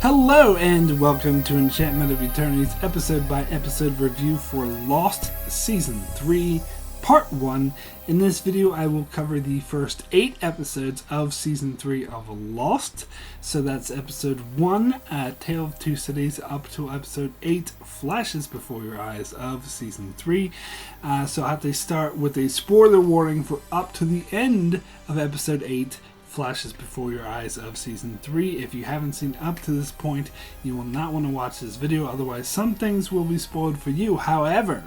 Hello and welcome to Enchantment of Eternity's episode by episode review for Lost Season 3 Part 1. In this video I will cover the first 8 episodes of Season 3 of Lost. So that's episode 1, Tale of Two Cities, up to episode 8, Flashes Before Your Eyes of Season 3. So I have to start with a spoiler warning for up to the end of episode 8, Flashes Before Your Eyes of Season 3. If you haven't seen up to this point, you will not want to watch this video, otherwise some things will be spoiled for you. However,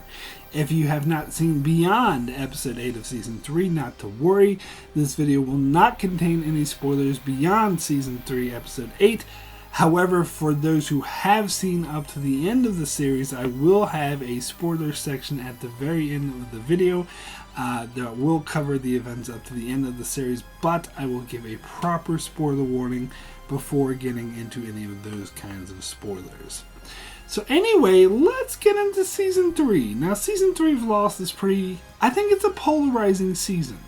if you have not seen beyond episode 8 of Season 3, not to worry, this video will not contain any spoilers beyond Season 3, Episode 8. However, for those who have seen up to the end of the series, I will have a spoiler section at the very end of the video that will cover the events up to the end of the series, but I will give a proper spoiler warning before getting into any of those kinds of spoilers. So anyway, let's get into Season 3. Now, Season 3 of Lost is I think it's a polarizing season.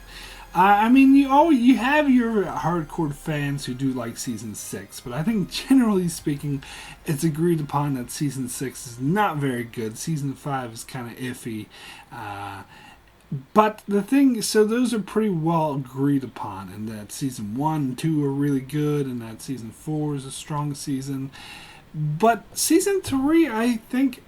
I mean, you have your hardcore fans who do like Season 6, but I think generally speaking, it's agreed upon that Season 6 is not very good. Season 5 is kind of iffy. But the thing, so those are pretty well agreed upon, and that Season 1 and 2 are really good, and that Season 4 is a strong season. But Season 3, I think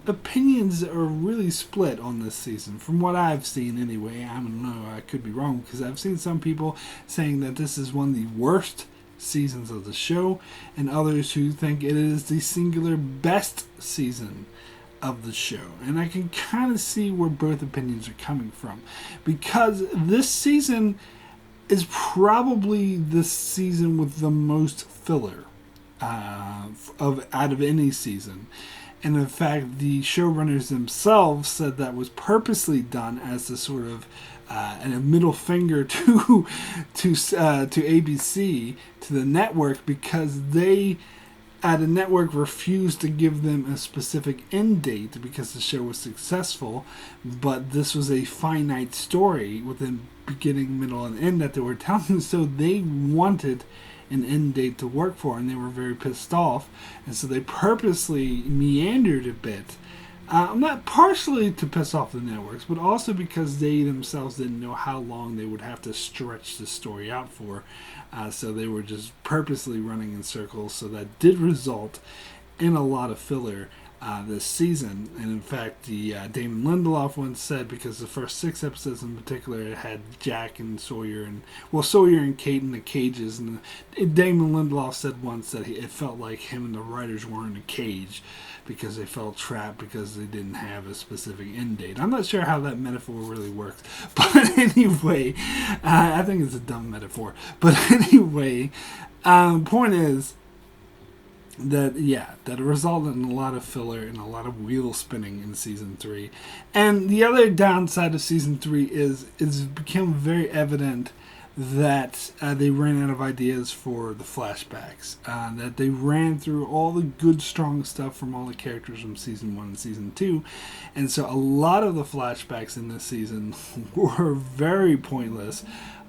opinions are really split on this season, from what I've seen anyway. I don't know, I could be wrong, because I've seen some people saying that this is one of the worst seasons of the show, and others who think it is the singular best season of the show. And I can kind of see where both opinions are coming from, because this season is probably the season with the most filler out of any season. And in fact, the showrunners themselves said that was purposely done as a sort of a middle finger to ABC, to the network, because the network refused to give them a specific end date because the show was successful, but this was a finite story with a beginning, middle, and end that they were telling, so they wanted an end date to work for, and they were very pissed off, and so they purposely meandered a bit, not partially to piss off the networks, but also because they themselves didn't know how long they would have to stretch the story out for, so they were just purposely running in circles, so that did result in a lot of filler this season. And in fact, the Damon Lindelof once said, because the first 6 episodes in particular had Jack and Sawyer and Kate in the cages, and Damon Lindelof said once that it felt like him and the writers were in a cage because they felt trapped because they didn't have a specific end date. I'm not sure how that metaphor really works, but anyway, I think it's a dumb metaphor. But anyway, point is that it resulted in a lot of filler and a lot of wheel spinning in Season 3. And the other downside of Season 3 is it's become very evident that they ran out of ideas for the flashbacks. That they ran through all the good, strong stuff from all the characters from Season 1 and Season 2. And so a lot of the flashbacks in this season were very pointless,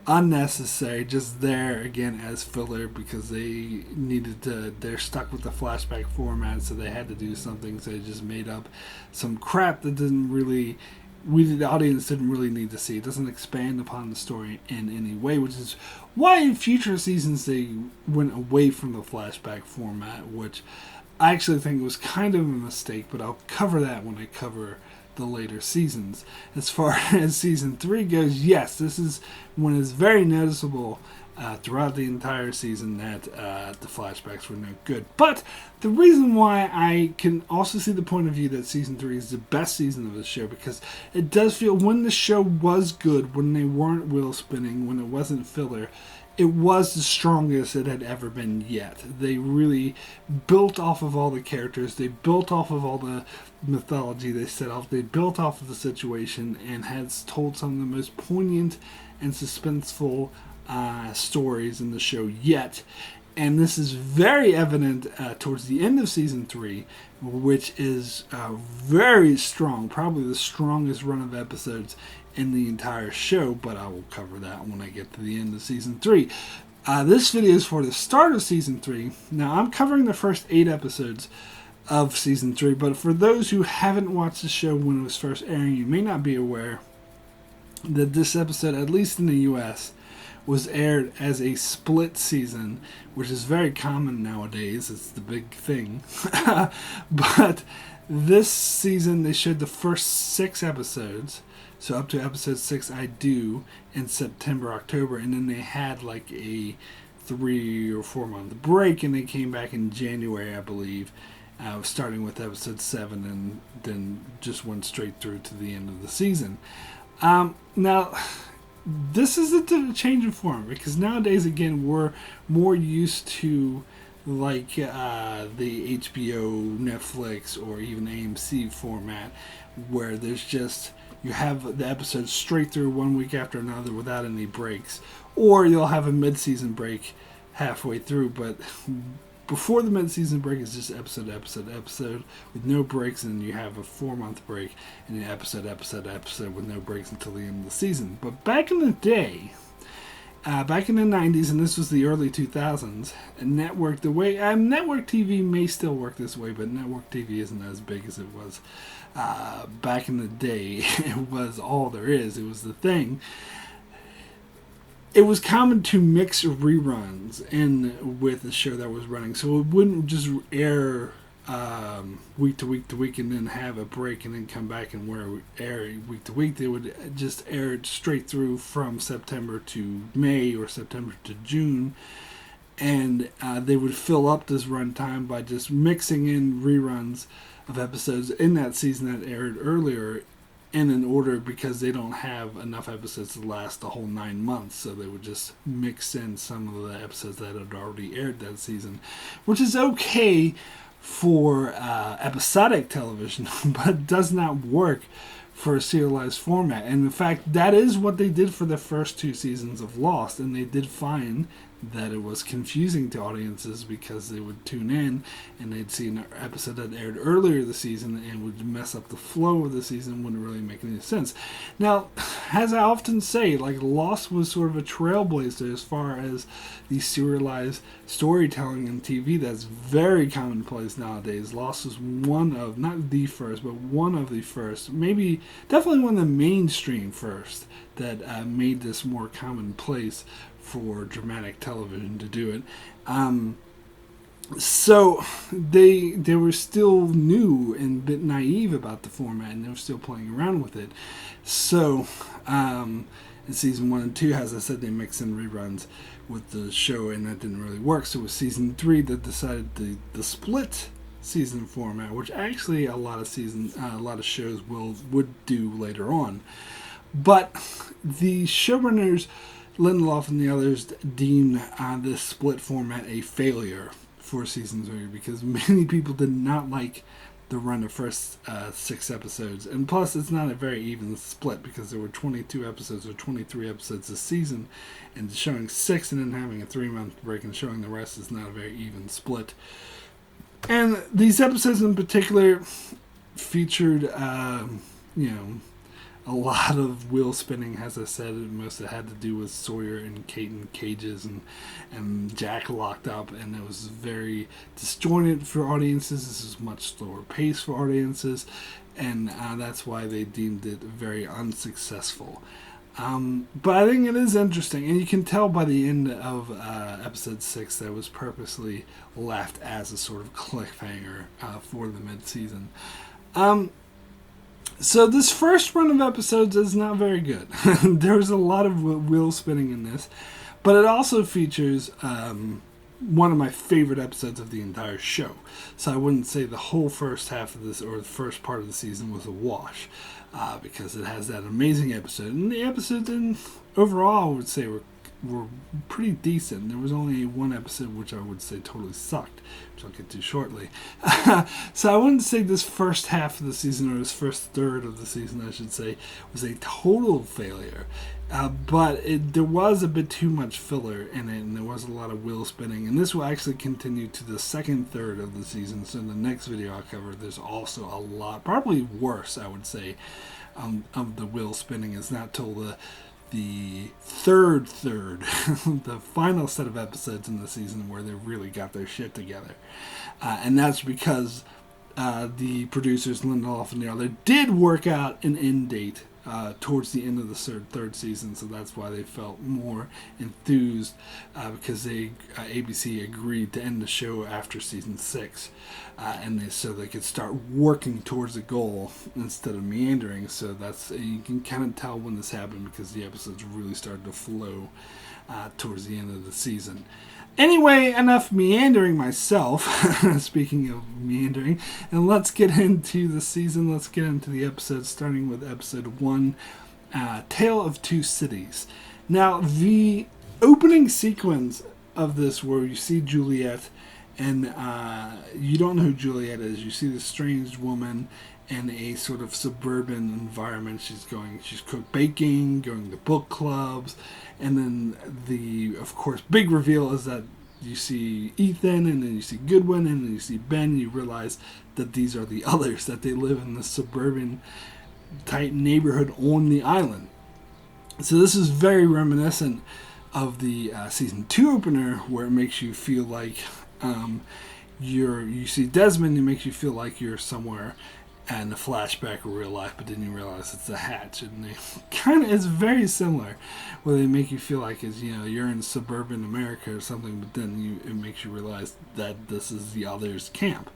unnecessary, just there again as filler because they're stuck with the flashback format, so they had to do something, so they just made up some crap that the audience didn't really need to see. It doesn't expand upon the story in any way, which is why in future seasons they went away from the flashback format, which I actually think was kind of a mistake, but I'll cover that when I cover the later seasons. As far as Season 3 goes, yes, this is when it's very noticeable throughout the entire season that the flashbacks were no good. But the reason why I can also see the point of view that Season 3 is the best season of the show, because it does feel, when the show was good, when they weren't wheel spinning, when it wasn't filler, it was the strongest it had ever been yet. They really built off of all the characters. They built off of all the mythology they set off. They built off of the situation and has told some of the most poignant and suspenseful stories in the show yet. And this is very evident towards the end of Season 3, which is very strong, probably the strongest run of episodes in the entire show, but I will cover that when I get to the end of Season 3. This video is for the start of season 3. Now, I'm covering the first 8 episodes of season 3, but for those who haven't watched the show when it was first airing, you may not be aware that this episode, at least in the US, was aired as a split season, which is very common nowadays. It's the big thing. But this season, they showed the first 6 episodes. So up to episode 6, I do, in September, October, and then they had like a 3 or 4 month break, and they came back in January, I believe, starting with episode 7, and then just went straight through to the end of the season. Now, this is a change in form, because nowadays, again, we're more used to like the HBO, Netflix, or even AMC format, where there's just, you have the episodes straight through one week after another without any breaks, or you'll have a mid-season break halfway through, but before the mid-season break is just episode with no breaks, and you have a 4-month break, and an episode with no breaks until the end of the season. But back in the day, back in the 90s, and this was the early 2000s, network TV may still work this way, but network TV isn't as big as it was back in the day. It was all there is. It was the thing. It was common to mix reruns in with the show that was running, so it wouldn't just air week to week to week and then have a break and then come back and air week to week. They would just air it straight through from September to May or September to June, and they would fill up this runtime by just mixing in reruns of episodes in that season that aired earlier in an order, because they don't have enough episodes to last the whole 9 months, so they would just mix in some of the episodes that had already aired that season, which is okay for episodic television, but does not work for a serialized format. And in fact, that is what they did for the first 2 seasons of Lost, and they did find that it was confusing to audiences, because they would tune in and they'd see an episode that aired earlier this season and would mess up the flow of the season, wouldn't really make any sense. Now, as I often say, like, Lost was sort of a trailblazer as far as the serialized storytelling in TV that's very commonplace nowadays. Lost was one of, not the first, but one of the first, maybe definitely one of the mainstream first, that made this more commonplace for dramatic television to do it. So they were still new and a bit naive about the format, and they were still playing around with it. So in season 1 and 2, as I said, they mixed in reruns with the show, and that didn't really work. So it was season 3 that decided the split season format, which actually a lot of shows would do later on. But the showrunners, Lindelof and the others, deemed this split format a failure for season 3, because many people did not like the run of first 6 episodes. And plus, it's not a very even split, because there were 22 episodes or 23 episodes this season, and showing 6 and then having a 3-month break and showing the rest is not a very even split. And these episodes in particular featured, a lot of wheel spinning, as I said. Most of it had to do with Sawyer and Kate in cages and Jack locked up, and it was very disjointed for audiences. This is much slower pace for audiences, and that's why they deemed it very unsuccessful. But I think it is interesting, and you can tell by the end of episode 6 that it was purposely left as a sort of cliffhanger for the mid-season. So this first run of episodes is not very good. There's a lot of wheel spinning in this, but it also features one of my favorite episodes of the entire show. So I wouldn't say the whole first half of this, or the first part of the season, was a wash, because it has that amazing episode. And the episodes overall, I would say, were pretty decent. There was only one episode which I would say totally sucked, which I'll get to shortly. So I wouldn't say this first half of the season, or this first third of the season, I should say, was a total failure. But there was a bit too much filler in it, and there was a lot of wheel spinning. And this will actually continue to the second third of the season. So in the next video I'll cover, there's also a lot, probably worse, I would say, of the wheel spinning. It's not till the the third, the final set of episodes in the season where they really got their shit together. And that's because the producers, Lindelof and the other, did work out an end date towards the end of the third season, so that's why they felt more enthused, because ABC agreed to end the show after season 6, and so they could start working towards a goal instead of meandering. So that's, you can kind of tell when this happened because the episodes really started to flow towards the end of the season. Anyway, enough meandering myself, speaking of meandering, and let's get into the season. Let's get into the episodes, starting with episode 1, Tale of Two Cities. Now, the opening sequence of this, where you see Juliet, and you don't know who Juliet is. You see this strange woman in a sort of suburban environment. She's cook baking, going to book clubs, and then the, of course, big reveal is that you see Ethan, and then you see Goodwin, and then you see Ben, and you realize that these are the others, that they live in this suburban type neighborhood on the island. So this is very reminiscent of the season 2 opener, where it makes you feel like you see Desmond, it makes you feel like you're somewhere and the flashback of real life, but then you realize it's a hatch, and it's very similar, where they make you feel like you're in suburban America or something, but then it makes you realize that this is the others' camp.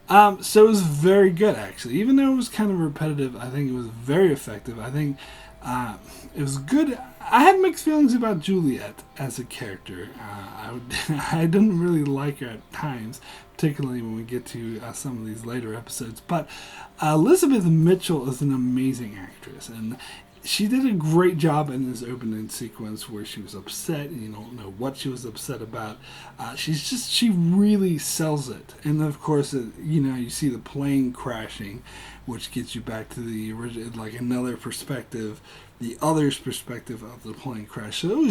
So it was very good, actually. Even though it was kind of repetitive, I think it was very effective. I think it was good. I had mixed feelings about Juliet as a character. I didn't really like her at times, particularly when we get to some of these later episodes. But Elizabeth Mitchell is an amazing actress, and she did a great job in this opening sequence where she was upset, and you don't know what she was upset about. She really sells it. And of course, you see the plane crashing, which gets you back to the original, like another perspective, the other's perspective of the plane crash. So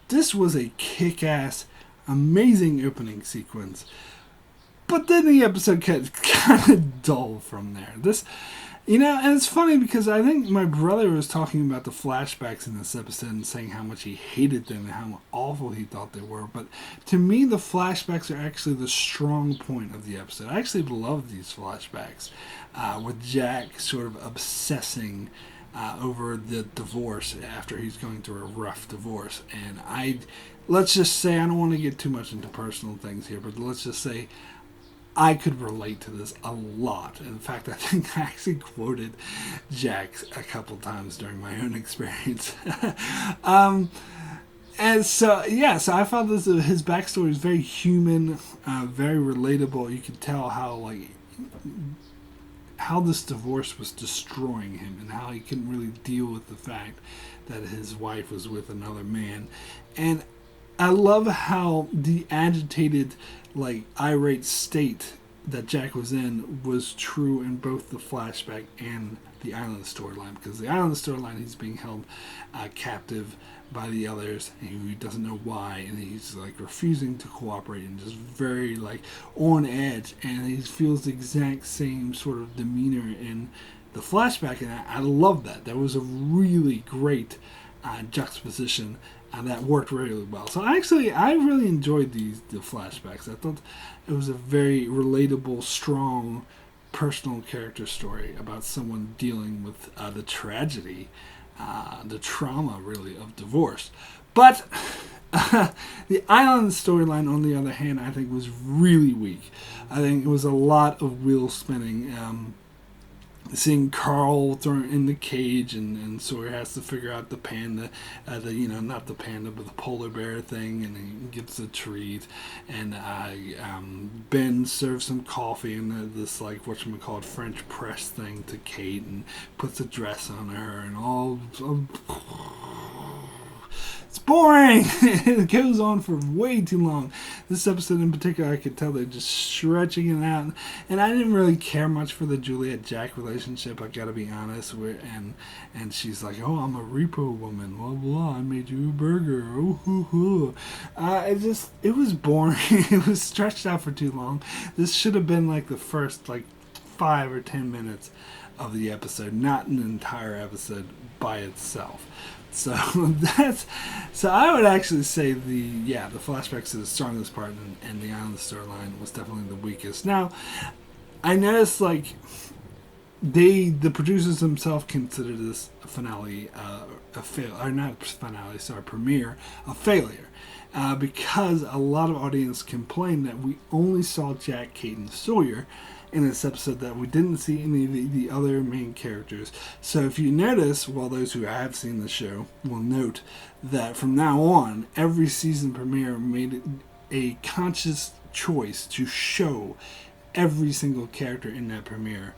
this was a kick-ass, amazing opening sequence. But then the episode gets kind of dull from there. And it's funny because I think my brother was talking about the flashbacks in this episode and saying how much he hated them and how awful he thought they were. But to me, the flashbacks are actually the strong point of the episode. I actually love these flashbacks with Jack sort of obsessing over the divorce after he's going through a rough divorce. And let's just say, I don't want to get too much into personal things here, but let's just say I could relate to this a lot. In fact, I think I actually quoted Jack a couple times during my own experience. And so I found his backstory is very human, very relatable. You can tell how this divorce was destroying him, and how he couldn't really deal with the fact that his wife was with another man. And I love how the agitated, irate state that Jack was in was true in both the flashback and the island storyline. Because the island storyline, he's being held captive by the others, and he doesn't know why, and he's refusing to cooperate and just very on edge, and he feels the exact same sort of demeanor in the flashback, and I love that. That was a really great juxtaposition. That worked really well. So I really enjoyed the flashbacks. I thought it was a very relatable, strong, personal character story about someone dealing with the tragedy, the trauma, really, of divorce. But the island storyline, on the other hand, I think was really weak. I think it was a lot of wheel spinning. Seeing Carl thrown in the cage, and Sawyer has to figure out the panda, not the panda, but the polar bear thing, and he gives a treat, and Ben serves some coffee and this whatchamacallit French press thing to Kate, and puts a dress on her, and all. It's boring. It goes on for way too long. This episode in particular, I could tell they're just stretching it out, and I didn't really care much for the Juliet Jack relationship. I gotta be honest. And she's like, "Oh, I'm a repo woman. Blah blah. I made you a burger. Oh hoo hoo." It was boring. It was stretched out for too long. This should have been the first 5 or 10 minutes of the episode, not an entire episode by itself. So so I would actually say the flashbacks are the strongest part, and the island storyline was definitely the weakest. Now, I noticed like the producers themselves consider this finale a fail, or not finale, sorry, premiere a failure. Because a lot of audience complained that we only saw Jack, Kate, and Sawyer in this episode, that we didn't see any of the other main characters. So if you notice, well, those who have seen the show will note that from now on, every season premiere made it a conscious choice to show every single character in that premiere.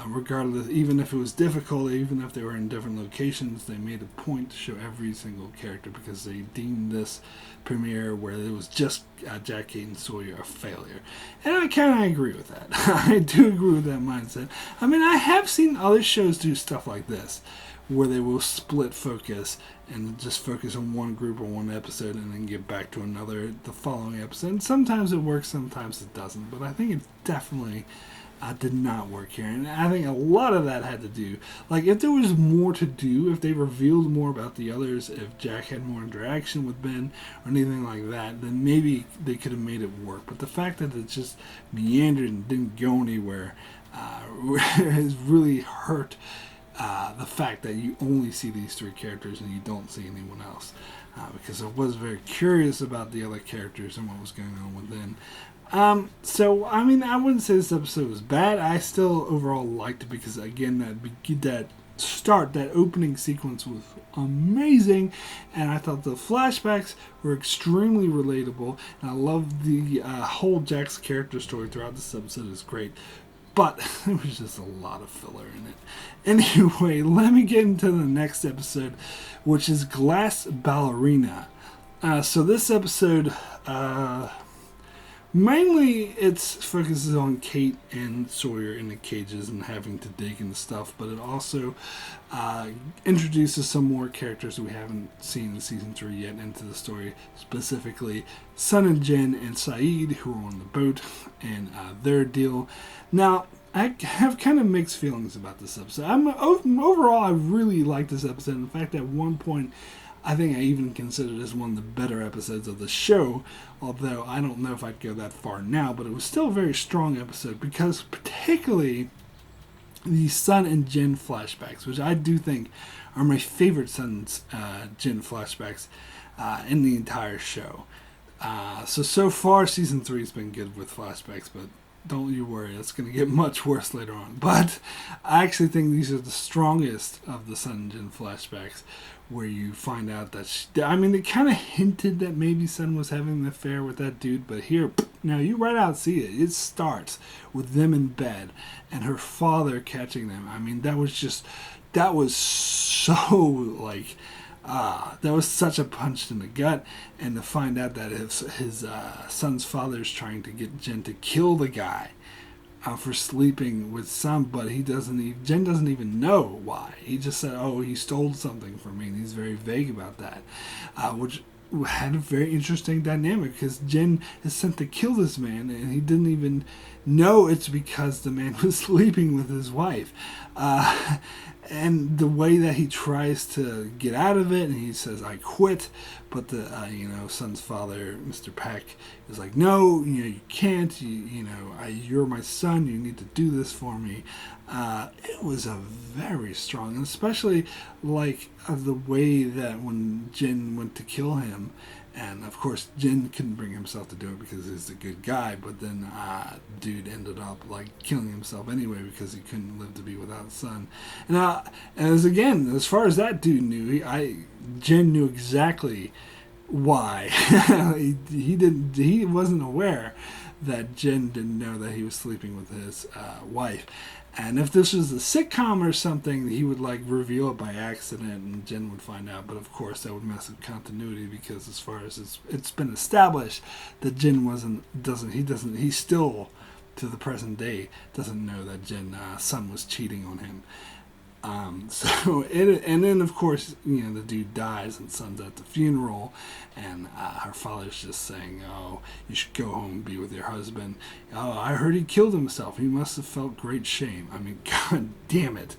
Regardless, even if it was difficult, even if they were in different locations, they made a point to show every single character because they deemed this premiere where it was just Jack, Kate, and Sawyer a failure. And I kind of agree with that. I do agree with that mindset. I mean, I have seen other shows do stuff like this, where they will split focus and just focus on one group or one episode and then get back to another the following episode. And sometimes it works, sometimes it doesn't. But I think it definitely did not work here. And I think a lot of that had to do, like, if there was more to do, if they revealed more about the others, if Jack had more interaction with Ben or anything like that, then maybe they could have made it work. But the fact that it just meandered and didn't go anywhere has really hurt the fact that you only see these three characters and you don't see anyone else. Because I was very curious about the other characters and what was going on with them. So, I mean, I wouldn't say this episode was bad. I still overall liked it because, again, that opening sequence was amazing, and I thought the flashbacks were extremely relatable, and I love the whole Jack's character story throughout this episode is great. But there was just a lot of filler in it. Anyway, let me get into the next episode, which is Glass Ballerina. So this episode, mainly it focuses on Kate and Sawyer in the cages and having to dig and stuff, but it also introduces some more characters we haven't seen in Season 3 yet into the story, specifically Sun and Jen and Saeed, who are on the boat, and their deal. Now, I have kind of mixed feelings about this episode. Overall, I really like this episode. In fact, at one point, I think I even consider this one of the better episodes of the show, although I don't know if I'd go that far now, but it was still a very strong episode because particularly the Sun and Jen flashbacks, which I do think are my favorite Sun Jen flashbacks in the entire show. So far, Season 3 has been good with flashbacks, but don't you worry, it's going to get much worse later on. But I actually think these are the strongest of the Sun and Jen flashbacks, where you find out that they kind of hinted that maybe Sun was having an affair with that dude, but here, now you right out see it. It starts with them in bed and her father catching them. I mean, that was so, like, that was such a punch in the gut. And to find out that his son's father is trying to get Jen to kill the guy for sleeping with Sun, but Jen doesn't even know why. He just said, oh, he stole something from me, and he's very vague about that, which had a very interesting dynamic, because Jen is sent to kill this man, and he didn't even know it's because the man was sleeping with his wife. And the way that he tries to get out of it, and he says, I quit, but the Sun's father, Mr. Peck, is like, no, you can't, you're my son, you need to do this for me. It was a very strong, and especially like the way that when Jen went to kill him, and of course Jen couldn't bring himself to do it because he's a good guy, but then dude ended up like killing himself anyway because he couldn't live to be without Sun. And as far as that dude knew, Jen knew exactly why. He wasn't aware that Jen didn't know that he was sleeping with his wife. And if this was a sitcom or something, he would like reveal it by accident and Jen would find out. But of course that would mess with continuity, because as far as it's been established that Jen he still to the present day doesn't know that Sun was cheating on him. And then of course, the dude dies and Sun's at the funeral, and her father's just saying, oh, you should go home and be with your husband. Oh, I heard he killed himself. He must have felt great shame. I mean, god damn it.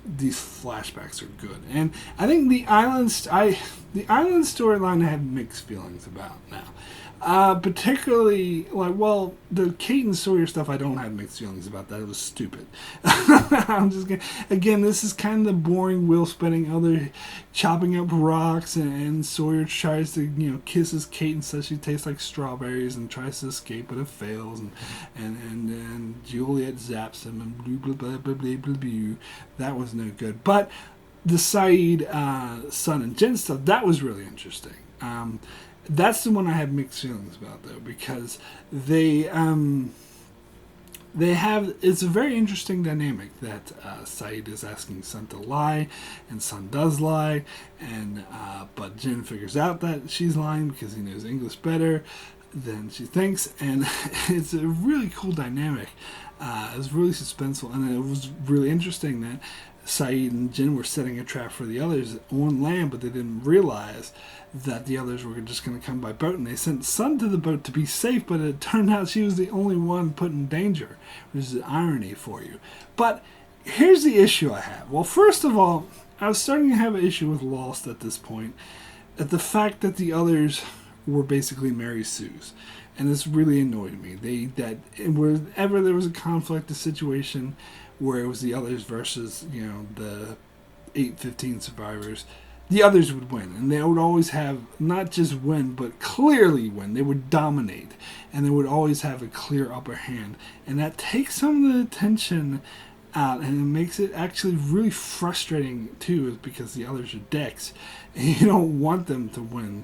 these flashbacks are good. And I think the island storyline I have mixed feelings about now. Particularly, the Kate and Sawyer stuff, I don't have mixed feelings about that. It was stupid. I'm just gonna, again, this is kind of the boring wheel spinning, other chopping up rocks, and Sawyer tries to, kisses Kate and says she tastes like strawberries and tries to escape, but it fails, and Juliet zaps him, and blah, blah, blah, blah, blah, blah. That was no good. But the Saeed, Sun and Jen stuff, that was really interesting. That's the one I have mixed feelings about, though, because they have, it's a very interesting dynamic that Saeed is asking Sun to lie, and Sun does lie, and but Jen figures out that she's lying because he knows English better than she thinks, and it's a really cool dynamic. It was really suspenseful, and it was really interesting that Saeed and Jen were setting a trap for the others on land, but they didn't realize that the others were just going to come by boat, and they sent Sun to the boat to be safe, but it turned out she was the only one put in danger, which is the irony for you. But here's the issue I have. Well, first of all, I was starting to have an issue with Lost at this point, at the fact that the others were basically Mary Sue's. And this really annoyed me. Whenever there was a conflict, a situation where it was the others versus, the 815 survivors, the others would win. And they would always have, not just win, but clearly win. They would dominate. And they would always have a clear upper hand. And that takes some of the tension out, and it makes it actually really frustrating, too, because the others are dicks. And you don't want them to win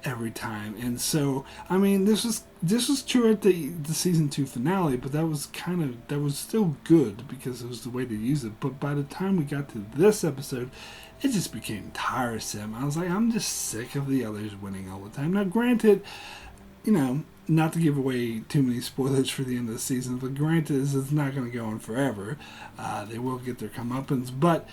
every time. And so, I mean, this was true at the season 2 finale, but that was still good because it was the way to use it. But by the time we got to this episode, it just became tiresome. I was like, I'm just sick of the others winning all the time. Now, granted, not to give away too many spoilers for the end of the season, but granted, it's not going to go on forever. They will get their comeuppance, but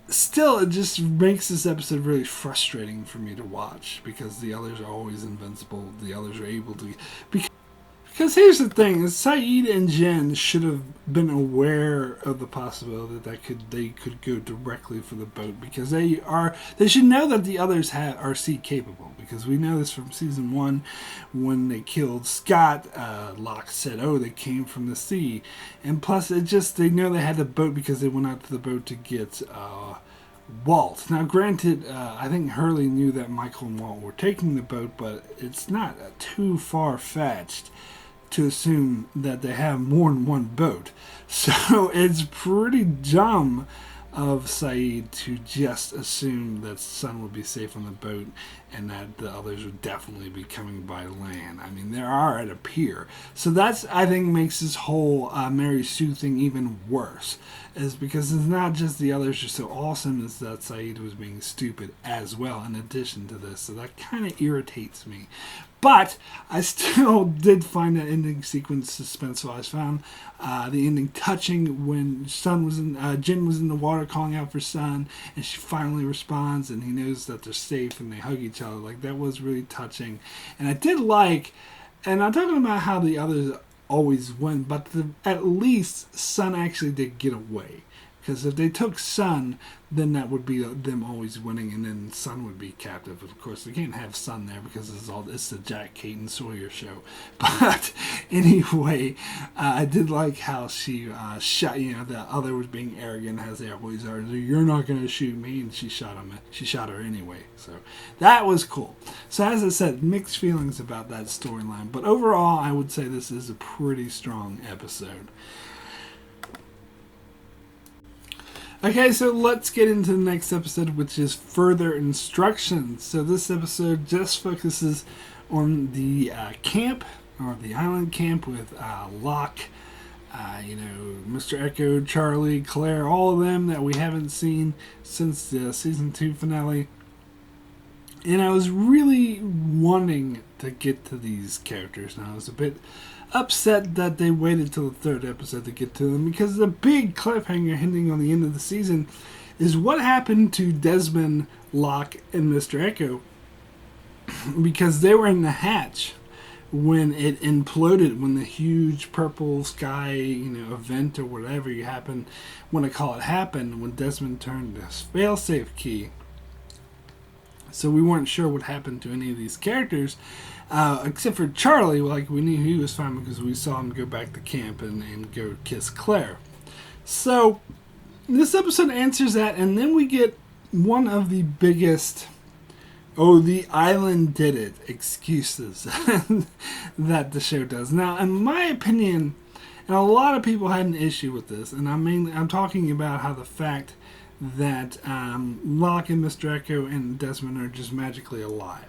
still, it just makes this episode really frustrating for me to watch because the others are always invincible. The others are able to... Because here's the thing, is Saeed and Jen should have been aware of the possibility that they could go directly for the boat, because they should know that the others are sea capable, because we know this from season 1 when they killed Scott. Locke said, they came from the sea, and plus they know they had the boat because they went out to the boat to get Walt. Now, granted, I think Hurley knew that Michael and Walt were taking the boat, but it's not too far-fetched to assume that they have more than one boat. So it's pretty dumb of Saeed to just assume that Sun would be safe on the boat and that the others would definitely be coming by land. I mean, they are at a pier. So that's, I think, makes this whole Mary Sue thing even worse. Is because it's not just the others are so awesome, it's that Saeed was being stupid as well in addition to this. So that kind of irritates me. But I still did find that ending sequence suspenseful. I found the ending touching when Jen was in the water calling out for Sun, and she finally responds, and he knows that they're safe, and they hug each other. Like, that was really touching. And I did like, and I'm talking about how the others always win, but at least Sun actually did get away. Because if they took Sun, then that would be them always winning, and then Sun would be captive. Of course, they can't have Sun there because it's the Jack, Kate, and Sawyer show. But anyway, I did like how she shot. The other was being arrogant, as they always are. You're not going to shoot me, and she shot him. She shot her anyway. So that was cool. So as I said, mixed feelings about that storyline, but overall, I would say this is a pretty strong episode. Okay, so let's get into the next episode, which is Further Instructions. So this episode just focuses on the camp, or the island camp, with Locke, Mr. Echo, Charlie, Claire, all of them that we haven't seen since the season 2 finale. And I was really wanting to get to these characters, and I was a bit upset that they waited till the 3rd episode to get to them, because the big cliffhanger hinting on the end of the season is what happened to Desmond, Locke, and Mr. Echo, because they were in the hatch when it imploded, when the huge purple sky, event or whatever you want to call it happened, when Desmond turned his failsafe key. So we weren't sure what happened to any of these characters, except for Charlie. Like, we knew he was fine because we saw him go back to camp and go kiss Claire. So this episode answers that, and then we get one of the biggest the island did it excuses that the show does. Now, in my opinion, and a lot of people had an issue with this, and I'm talking about how the fact that Locke and Mr. Echo and Desmond are just magically alive.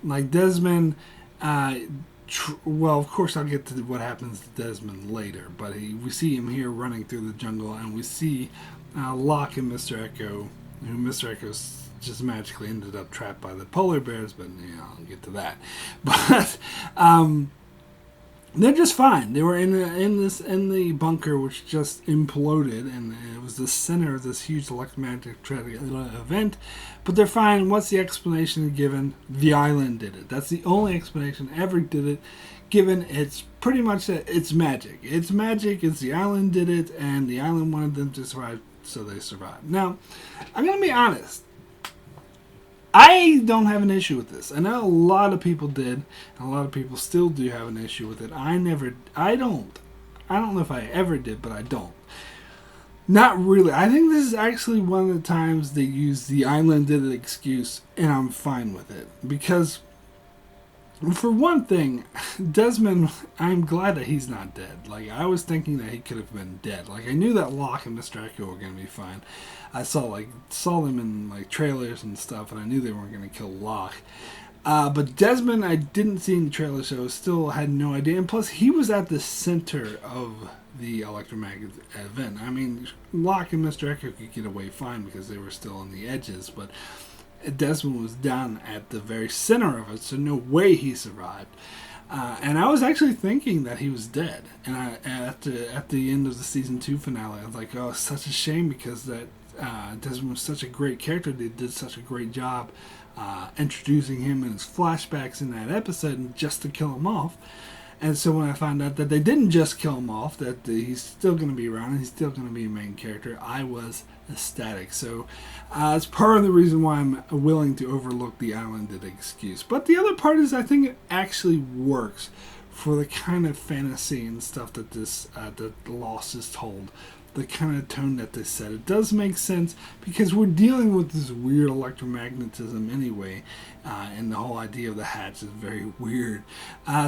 Like Desmond, well, of course I'll get to what happens to Desmond later, but we see him here running through the jungle, and we see Locke and Mr. Echo, who Mr. Echo's just magically ended up trapped by the polar bears, but I'll get to that. But they're just fine. They were in the bunker, which just imploded, and it was the center of this huge electromagnetic event. But they're fine. What's the explanation given? The island did it. That's the only explanation ever did it. Given it's pretty much that it's magic. It's magic. It's the island did it, and the island wanted them to survive, so they survived. Now, I'm gonna be honest. I don't have an issue with this. I know a lot of people did, and a lot of people still do have an issue with it. I don't know if I ever did, but I don't. Not really. I think this is actually one of the times they use the island did it excuse, and I'm fine with it. Because, for one thing, Desmond, I'm glad that he's not dead. Like, I was thinking that he could have been dead. Like, I knew that Locke and Mr. Echo were going to be fine. I saw them in trailers and stuff, and I knew they weren't going to kill Locke. But Desmond, I didn't see in the trailer, so I still had no idea. And plus, he was at the center of the electromagnetic event. I mean, Locke and Mr. Echo could get away fine because they were still on the edges, but Desmond was down at the very center of it, so no way he survived. And I was actually thinking that he was dead. And at the end of the season 2 finale, I was like, oh, it's such a shame because that Desmond was such a great character. They did such a great job introducing him and his flashbacks in that episode, and just to kill him off. And so when I found out that they didn't just kill him off, that he's still going to be around and he's still going to be a main character, I was ecstatic. So it's part of the reason why I'm willing to overlook the islanded excuse. But the other part is I think it actually works for the kind of fantasy and stuff that that the Lost is told. The kind of tone that they set. It does make sense because we're dealing with this weird electromagnetism anyway, and the whole idea of the hatch is very weird.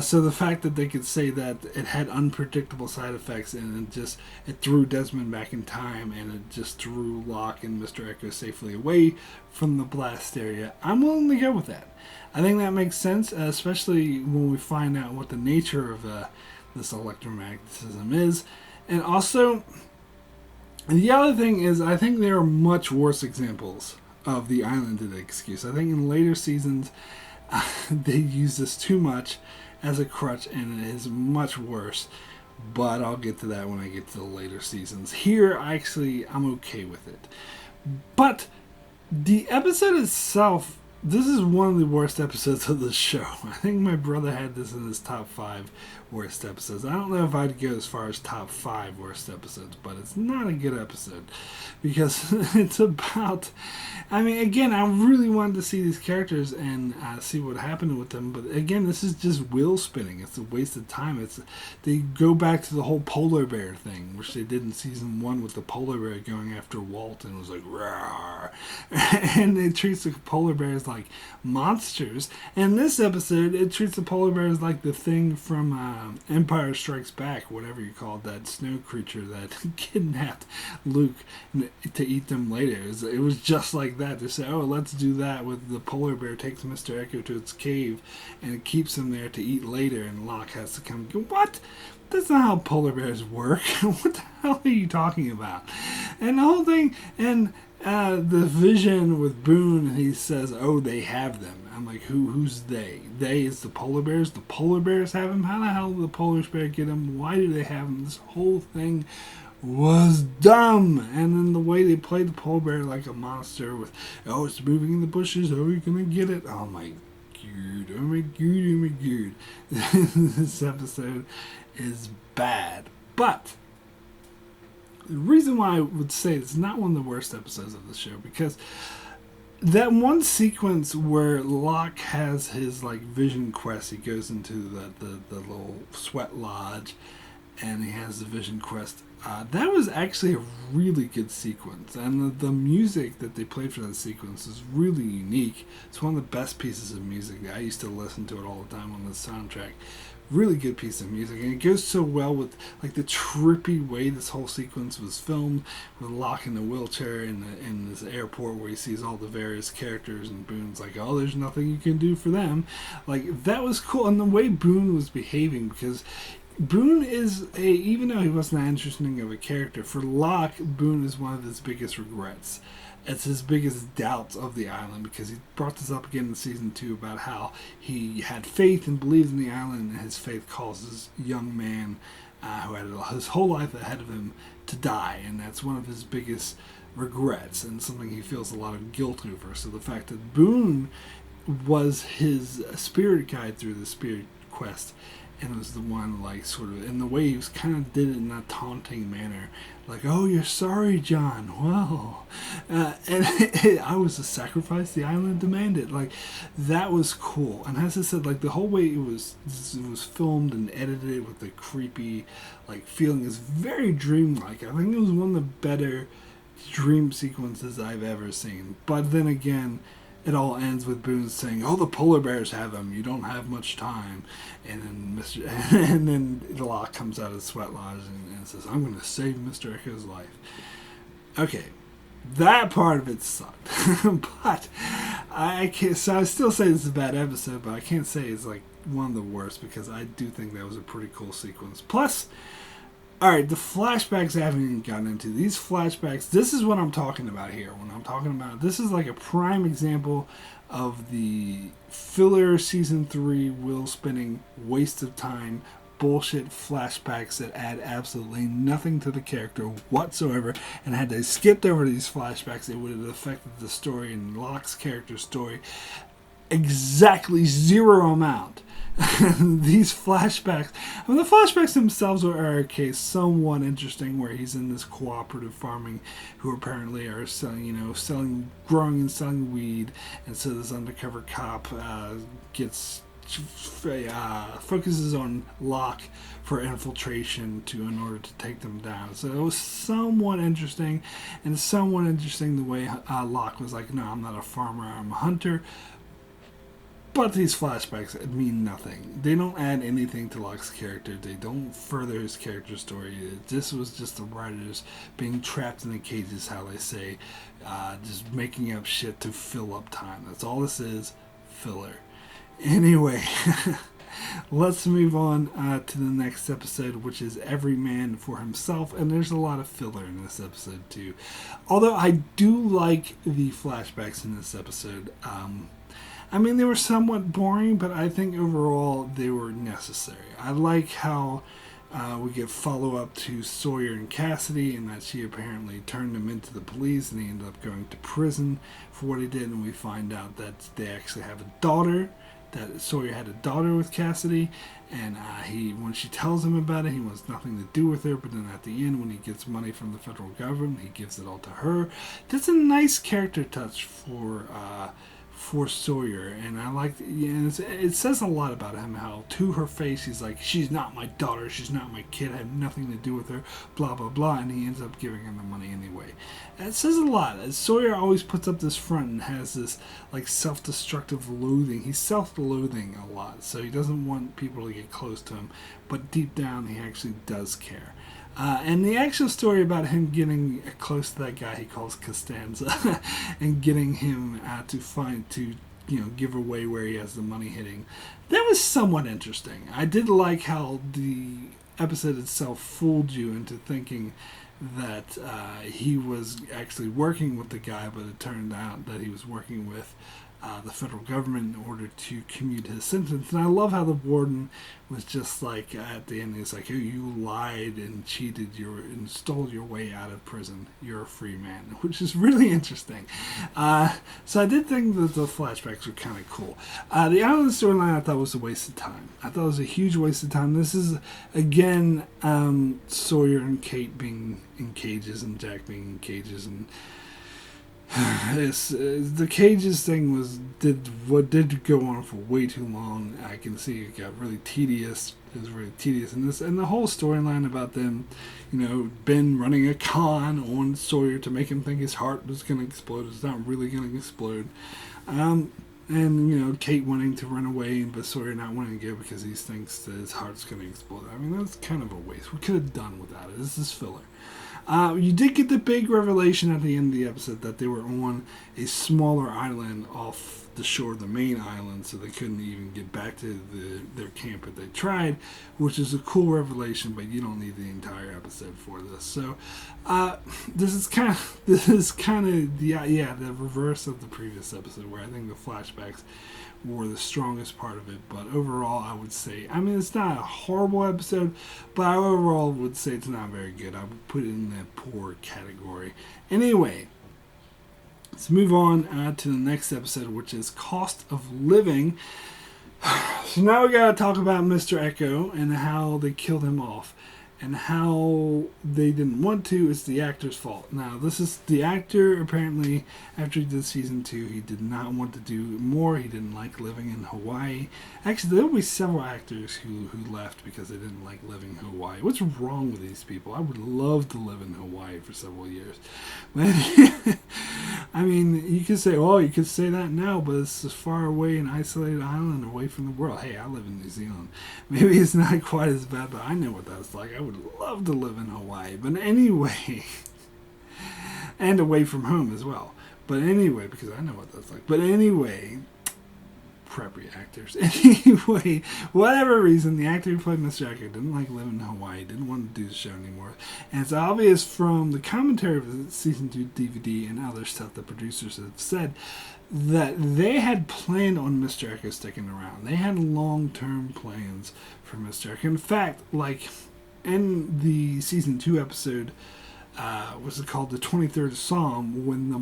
So the fact that they could say that it had unpredictable side effects and it threw Desmond back in time and it just threw Locke and Mr. Echo safely away from the blast area, I'm willing to go with that. I think that makes sense, especially when we find out what the nature of this electromagnetism is. And also, the other thing is, I think there are much worse examples of the islanded excuse. I think in later seasons, they use this too much as a crutch, and it is much worse. But I'll get to that when I get to the later seasons. Here, I'm okay with it. But the episode itself, this is one of the worst episodes of the show. I think my brother had this in his top 5 worst episodes. I don't know if I'd go as far as top 5 worst episodes, but it's not a good episode because it's about, I mean, again, I really wanted to see these characters and see what happened with them, but again, this is just wheel spinning. It's a waste of time. They go back to the whole polar bear thing, which they did in season 1 with the polar bear going after Walt, and it was like, rawr. And it treats the polar bears like monsters. And this episode, it treats the polar bears like the thing from Empire Strikes Back, whatever you call it, that snow creature that kidnapped Luke to eat them later. It was just like that. They said, oh, let's do that with the polar bear takes Mr. Echo to its cave and it keeps him there to eat later, and Locke has to come and go, what? That's not how polar bears work. What the hell are you talking about? And the whole thing, and the vision with Boone, he says, oh, they have them. I'm like, who's they? They is the polar bears. The polar bears have them. How the hell did the polar bear get them? Why do they have them? This whole thing was dumb. And then the way they played the polar bear like a monster with, oh, it's moving in the bushes. Oh, you're going to get it. Oh, my god, oh my god, oh my god. This episode is bad. But the reason why I would say it's not one of the worst episodes of the show, because that one sequence where Locke has his like vision quest, he goes into the little sweat lodge and he has the vision quest. That was actually a really good sequence, and the music that they played for that sequence is really unique. It's one of the best pieces of music. I used to listen to it all the time on the soundtrack. Really good piece of music, and it goes so well with like the trippy way this whole sequence was filmed, with Locke in the wheelchair in this airport where he sees all the various characters, and Boone's like, oh, there's nothing you can do for them. Like, that was cool, and the way Boone was behaving, because Boone is even though he wasn't that interesting of a character, for Locke, Boone is one of his biggest regrets. It's his biggest doubts of the island, because he brought this up again in season 2 about how he had faith and believed in the island, and his faith caused this young man who had his whole life ahead of him to die, and that's one of his biggest regrets and something he feels a lot of guilt over. So the fact that Boone was his spirit guide through the spirit quest, and it was the one, like, sort of, in the way he was kind of did it in a taunting manner, like, oh, you're sorry, John, well, and I was a sacrifice the island demanded. Like, that was cool. And as I said, like, the whole way it was filmed and edited with the creepy, like, feeling is very dreamlike. I think it was one of the better dream sequences I've ever seen. But then again, it all ends with Boone saying, "Oh, the polar bears have him. You don't have much time." And then Locke comes out of the sweat lodge and says, "I'm going to save Mr. Echo's life." Okay, that part of it sucked, but I can't. So I still say this is a bad episode, but I can't say it's like one of the worst, because I do think that was a pretty cool sequence. Plus, all right, the flashbacks I haven't even gotten into. These flashbacks, this is what I'm talking about here. When I'm talking about, this is like a prime example of the filler season 3 wheel spinning waste of time bullshit flashbacks that add absolutely nothing to the character whatsoever. And had they skipped over these flashbacks, it would have affected the story and Locke's character story exactly zero amount. These flashbacks, I mean, the flashbacks themselves are okay, somewhat interesting, where he's in this cooperative farming who apparently are selling, growing and selling weed, and so this undercover cop focuses on Locke for infiltration in order to take them down. So it was somewhat interesting, and somewhat interesting the way Locke was like, "No, I'm not a farmer, I'm a hunter." But these flashbacks mean nothing. They don't add anything to Locke's character. They don't further his character story. This was just the writers being trapped in a cage, is how they say. Just making up shit to fill up time. That's all this is, filler. Anyway, let's move on to the next episode, which is Every Man for Himself. And there's a lot of filler in this episode, too. Although I do like the flashbacks in this episode. I mean, they were somewhat boring, but I think overall they were necessary. I like how we get follow-up to Sawyer and Cassidy, and that she apparently turned him into the police, and he ended up going to prison for what he did, and we find out that they actually have a daughter, that Sawyer had a daughter with Cassidy, and when she tells him about it, he wants nothing to do with her, but then at the end, when he gets money from the federal government, he gives it all to her. That's a nice character touch for Sawyer, and I like, it says a lot about him, how to her face he's like, "She's not my daughter, she's not my kid, I have nothing to do with her, blah blah blah," and he ends up giving him the money anyway. And it says a lot. Sawyer always puts up this front and has this like self-destructive loathing. He's self-loathing a lot, so he doesn't want people to get close to him, but deep down he actually does care. And the actual story about him getting close to that guy he calls Costanza and getting him to give away where he has the money hitting, that was somewhat interesting. I did like how the episode itself fooled you into thinking that he was actually working with the guy, but it turned out that he was working with the federal government in order to commute his sentence. And I love how the warden was just like, at the end, he's like, oh, you lied and cheated and stole your way out of prison. You're a free man, which is really interesting. So I did think that the flashbacks were kind of cool. The island storyline I thought was a waste of time. I thought it was a huge waste of time. This is, again, Sawyer and Kate being in cages and Jack being in cages, and the cages thing did go on for way too long. I can see it got really tedious. It was really tedious in this, and the whole storyline about them, Ben running a con on Sawyer to make him think his heart was going to explode. It's not really going to explode. And Kate wanting to run away, but Sawyer not wanting to go because he thinks that his heart's going to explode. I mean, that's kind of a waste. We could have done without it. This is filler. You did get the big revelation at the end of the episode that they were on a smaller island off the shore of the main island, so they couldn't even get back to their camp if they tried, which is a cool revelation, but you don't need the entire episode for this. So this is kind of the reverse of the previous episode, where I think the flashbacks were the strongest part of it. But overall, I would say, I mean, it's not a horrible episode, but I overall would say it's not very good. I would put it in that poor category. Anyway, let's move on to the next episode, which is Cost of Living. So now we got to talk about Mr. Echo and how they killed him off. And how they didn't want to. It's the actor's fault. Now, this is the actor, apparently, after he did season 2, he did not want to do more. He didn't like living in Hawaii. Actually, there will be several actors who left because they didn't like living in Hawaii. What's wrong with these people? I would love to live in Hawaii for several years. But, I mean, you could say, oh, you could say that now, but it's a far away and isolated island away from the world. Hey, I live in New Zealand. Maybe it's not quite as bad, but I know what that's like. I would love to live in Hawaii. But anyway, and away from home as well. But anyway, because I know what that's like. But anyway, preppy actors. Anyway, whatever reason, the actor who played Mr. Echo didn't like living in Hawaii, didn't want to do the show anymore. And it's obvious from the commentary of the season 2 DVD and other stuff the producers have said that they had planned on Mr. Echo sticking around. They had long-term plans for Mr. Echo. In fact, like in the season 2 episode, was it called the 23rd Psalm, when the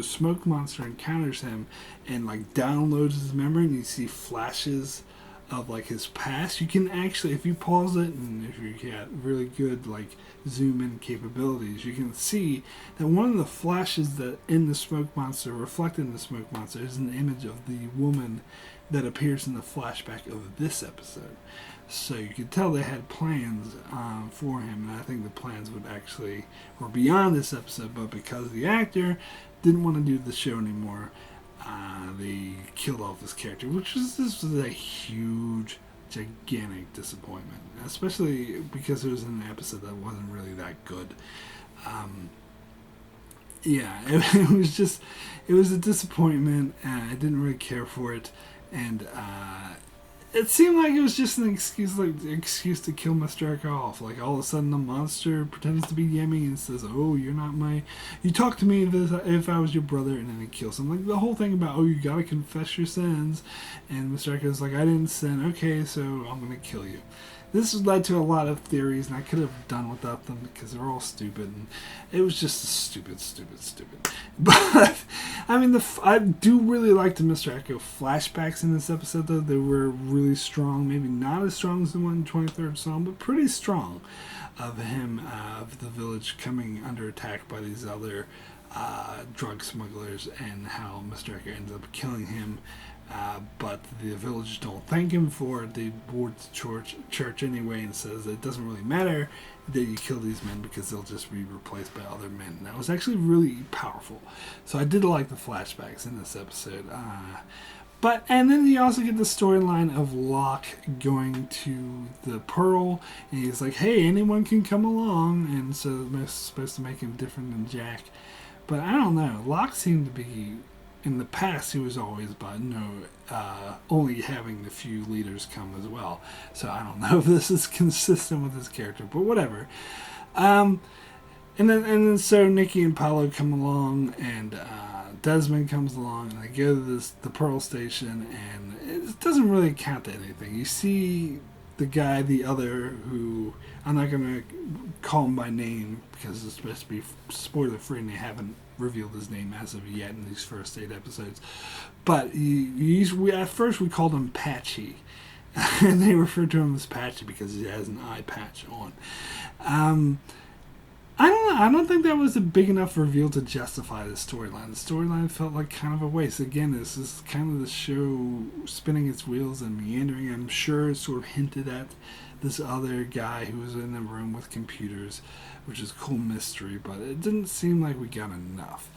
smoke monster encounters him and like downloads his memory, and you see flashes of like his past. You can actually, if you pause it and if you get really good like zoom in capabilities, you can see that one of the flashes that in the smoke monster, reflected in the smoke monster, is an image of the woman that appears in the flashback of this episode. So you could tell they had plans for him, and I think the plans were beyond this episode, but because the actor didn't want to do the show anymore, they killed off his character, this was a huge, gigantic disappointment, especially because it was in an episode that wasn't really that good. It was a disappointment, and I didn't really care for it, and it seemed like it was just an excuse to kill Mr. Echo off. Like, all of a sudden the monster pretends to be Yemi and says, oh, you talk to me if I was your brother, and then he kills him. Like, the whole thing about, oh, you gotta confess your sins, and Mr. Echo's like, I didn't sin, okay, so I'm gonna kill you. This led to a lot of theories, and I could have done without them because they're all stupid, and it was just stupid. But, I mean, I do really like the Mr. Echo flashbacks in this episode, though. They were really strong, maybe not as strong as the one in 23rd Psalm, but pretty strong, of him, of the village coming under attack by these other drug smugglers, and how Mr. Echo ends up killing him. But the villagers don't thank him for it. They board the church anyway, and says it doesn't really matter that you kill these men because they'll just be replaced by other men. And that was actually really powerful. So I did like the flashbacks in this episode. And then you also get the storyline of Locke going to the Pearl, and he's like, hey, anyone can come along, and so it's supposed to make him different than Jack. But I don't know. Locke seemed to be, in the past, he was always about only having the few leaders come as well. So I don't know if this is consistent with his character, but whatever. And then so Nikki and Paolo come along, and Desmond comes along, and they go to the Pearl Station, and it doesn't really count to anything. You see the other, who I'm not going to call him by name because it's supposed to be spoiler free, and they haven't revealed his name as of yet in these first 8 episodes. But at first we called him Patchy, and they referred to him as Patchy because he has an eye patch on. I don't know. I don't think that was a big enough reveal to justify the storyline. The storyline felt like kind of a waste. Again, this is kind of the show spinning its wheels and meandering. I'm sure it sort of hinted at this other guy who was in the room with computers, which is a cool mystery, but it didn't seem like we got enough.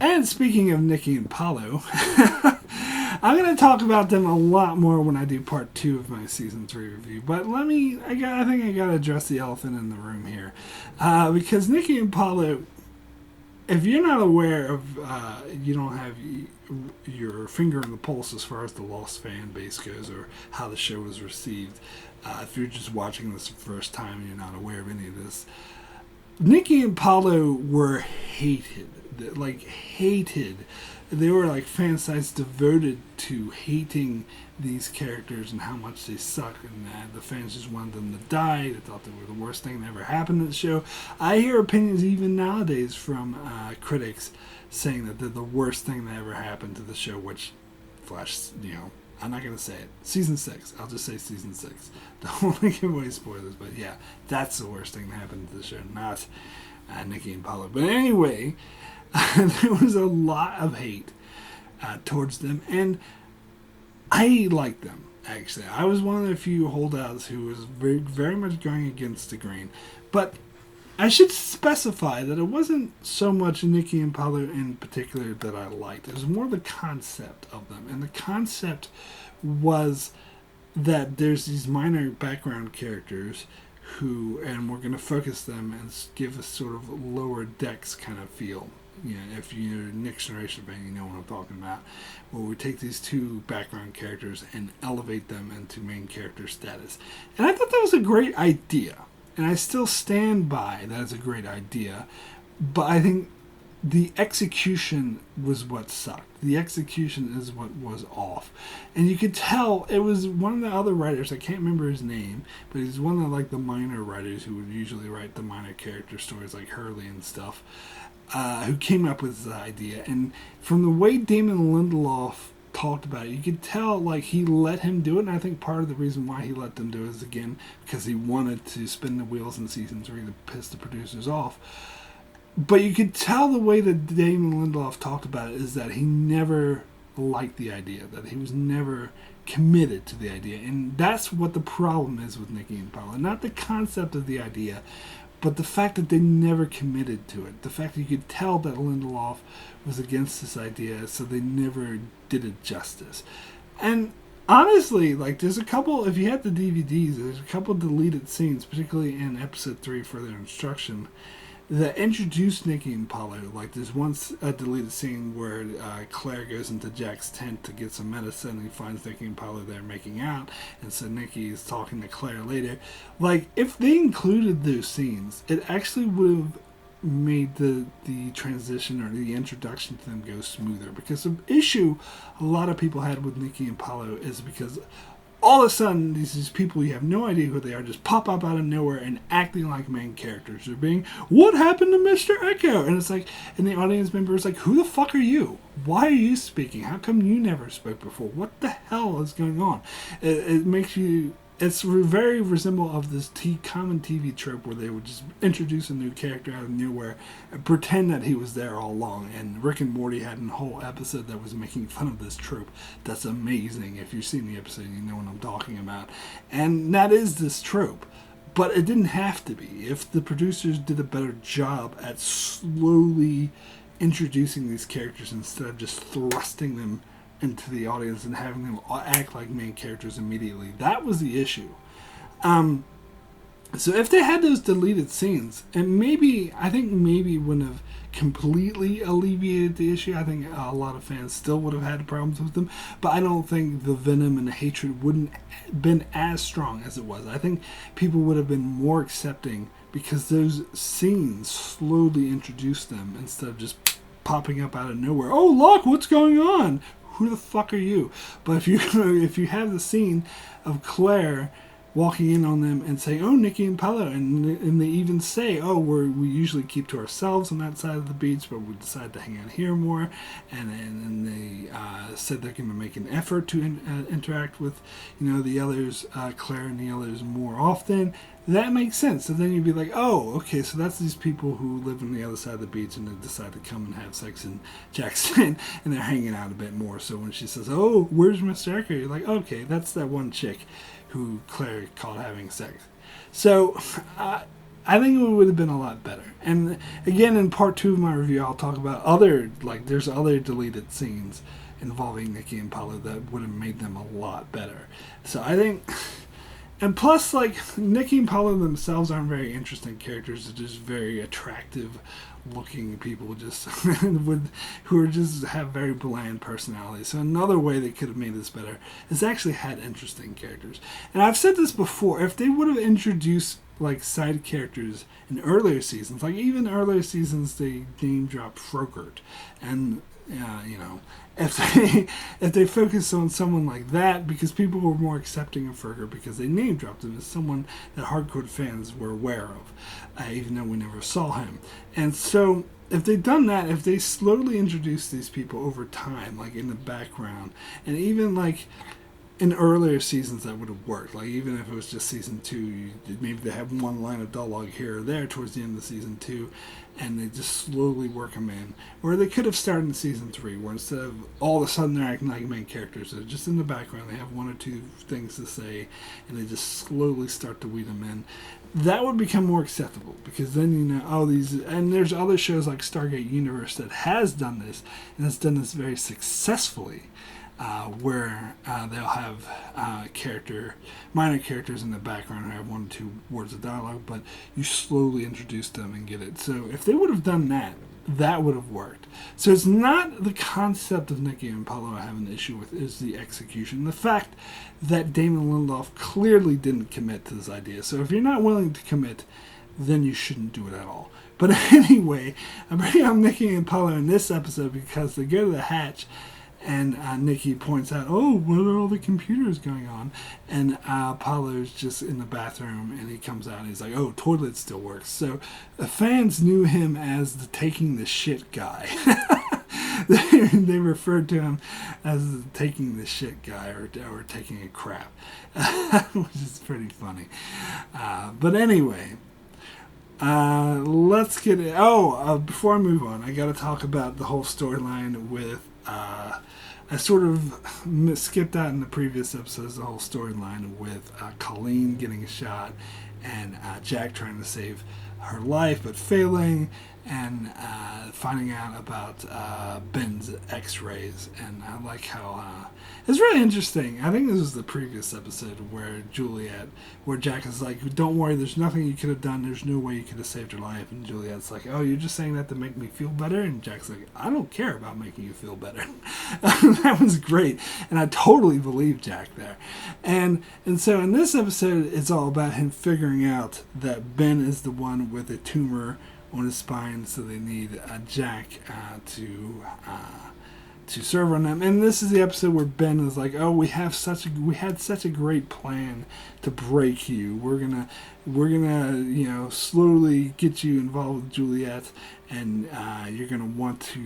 And speaking of Nikki and Paolo, I'm going to talk about them a lot more when I do part 2 of my season 3 review. But I think I got to address the elephant in the room here. Because Nikki and Paolo, if you're not aware of, you don't have your finger on the pulse as far as the Lost fan base goes or how the show was received, if you're just watching this the first time and you're not aware of any of this, Nikki and Paolo were hated. They were like fan sites devoted to hating these characters and how much they suck, and the fans just wanted them to die. They thought they were the worst thing that ever happened to the show. I hear opinions even nowadays from critics saying that they're the worst thing that ever happened to the show, which I'm not going to say it. Season 6. I'll just say Season 6. Don't want to give away spoilers, but yeah, that's the worst thing that happened to the show, not Nikki and Paolo. But anyway, there was a lot of hate towards them, and I liked them, actually. I was one of the few holdouts who was very, very much going against the grain. But I should specify that it wasn't so much Nikki and Paolo in particular that I liked. It was more the concept of them. And the concept was that there's these minor background characters who, and we're going to focus them and give a sort of lower decks kind of feel. If you're a Next Generation fan, you know what I'm talking about. Where we take these 2 background characters and elevate them into main character status. And I thought that was a great idea. And I still stand by that it's a great idea. But I think the execution was what sucked. The execution is what was off. And you could tell it was one of the other writers, I can't remember his name, but he's one of like the minor writers who would usually write the minor character stories like Hurley and stuff, who came up with this idea. And from the way Damon Lindelof talked about it, you could tell like he let him do it, and I think part of the reason why he let them do it is again because he wanted to spin the wheels in season 3 to piss the producers off. But you could tell the way that Damon Lindelof talked about it is that he never liked the idea, that he was never committed to the idea. And that's what the problem is with Nikki and Paolo. Not the concept of the idea, but the fact that they never committed to it. The fact that you could tell that Lindelof was against this idea, so they never did it justice. And honestly, like, there's a couple, if you had the DVDs, there's a couple deleted scenes, particularly in episode 3, Further Instruction, that introduced Nikki and Paolo. Like, there's once a deleted scene where Claire goes into Jack's tent to get some medicine, and he finds Nikki and Paolo there making out, and so Nikki is talking to Claire later. Like, if they included those scenes, it actually would have made the transition or the introduction to them go smoother. Because the issue a lot of people had with Nikki and Paolo is because all of a sudden, these people you have no idea who they are just pop up out of nowhere and acting like main characters. They're being, what happened to Mr. Echo? And it's like, and the audience member is like, who the fuck are you? Why are you speaking? How come you never spoke before? What the hell is going on? It makes you, it's very resemble of this common TV trope where they would just introduce a new character out of nowhere and pretend that he was there all along. And Rick and Morty had a whole episode that was making fun of this trope. That's amazing. If you've seen the episode, you know what I'm talking about. And that is this trope. But it didn't have to be. If the producers did a better job at slowly introducing these characters instead of just thrusting them into the audience and having them act like main characters immediately. That was the issue. So if they had those deleted scenes, and I think maybe wouldn't have completely alleviated the issue. I think a lot of fans still would have had problems with them, but I don't think the venom and the hatred wouldn't have been as strong as it was. I think people would have been more accepting because those scenes slowly introduce them instead of just popping up out of nowhere. Oh, look, what's going on? Who the fuck are you? But if you have the scene of Claire walking in on them and saying, "Oh, Nikki and Paolo," and they even say, "Oh, we usually keep to ourselves on that side of the beach, but we decided to hang out here more," and they said they're going to make an effort to interact with, the others, Claire and the others more often. That makes sense. So then you'd be like, "Oh, okay, so that's these people who live on the other side of the beach and they decide to come and have sex in Jackson, and they're hanging out a bit more." So when she says, "Oh, where's Mr. Ecker?" you're like, "Okay, that's that one chick who Claire called having sex." So I think it would have been a lot better. And again, in part 2 of my review, I'll talk about there's other deleted scenes involving Nikki and Paolo that would have made them a lot better. So I think, and plus, Nikki and Paolo themselves aren't very interesting characters. They're just very attractive looking people just who just have very bland personalities. So another way they could have made this better is actually had interesting characters. And I've said this before, if they would have introduced side characters in earlier seasons, even earlier seasons they name dropped Frogurt, and if they focus on someone like that, because people were more accepting of Frogurt because they name dropped him as someone that hardcore fans were aware of, even though we never saw him. And so if they'd done that, if they slowly introduced these people over time, in the background, and even in earlier seasons, that would have worked. Even if it was just season 2, maybe they have one line of dialogue here or there towards the end of season 2, and they just slowly work them in. Or they could have started in season 3, where instead of all of a sudden they're acting like main characters, they're just in the background, they have one or two things to say, and they just slowly start to weed them in. That would become more acceptable, because then and there's other shows like Stargate Universe that has done this, and has done this very successfully. Where they'll have minor characters in the background who have 1 or 2 words of dialogue, but you slowly introduce them and get it. So if they would have done that, that would have worked. So it's not the concept of Nikki and Paolo I have an issue with, is the execution. The fact that Damon Lindelof clearly didn't commit to this idea. So if you're not willing to commit, then you shouldn't do it at all. But anyway, I'm bringing up Nikki and Paolo in this episode because they go to the hatch, and Nikki points out, "Oh, what are all the computers going on?" And Paolo's just in the bathroom, and he comes out, and he's like, "Oh, toilet still works." So the fans knew him as the taking the shit guy. They referred to him as the taking the shit guy, or taking a crap, which is pretty funny. But anyway, let's get it. Before I move on, I got to talk about the whole storyline with I sort of skipped out in the previous episodes, the whole storyline with Colleen getting shot and Jack trying to save her life but failing, and finding out about Ben's x-rays. And I like how it's really interesting. I think this was the previous episode where Jack is like, "Don't worry, there's nothing you could have done, there's no way you could have saved her life," and Juliet's like, "Oh, you're just saying that to make me feel better?" And Jack's like, "I don't care about making you feel better." That was great, and I totally believe Jack there. And so in this episode, it's all about him figuring out that Ben is the one with a tumor on his spine, so they need Jack to serve on them. And this is the episode where Ben is like, "Oh, we had such a great plan to break you. We're gonna slowly get you involved with Juliet, and you're gonna want to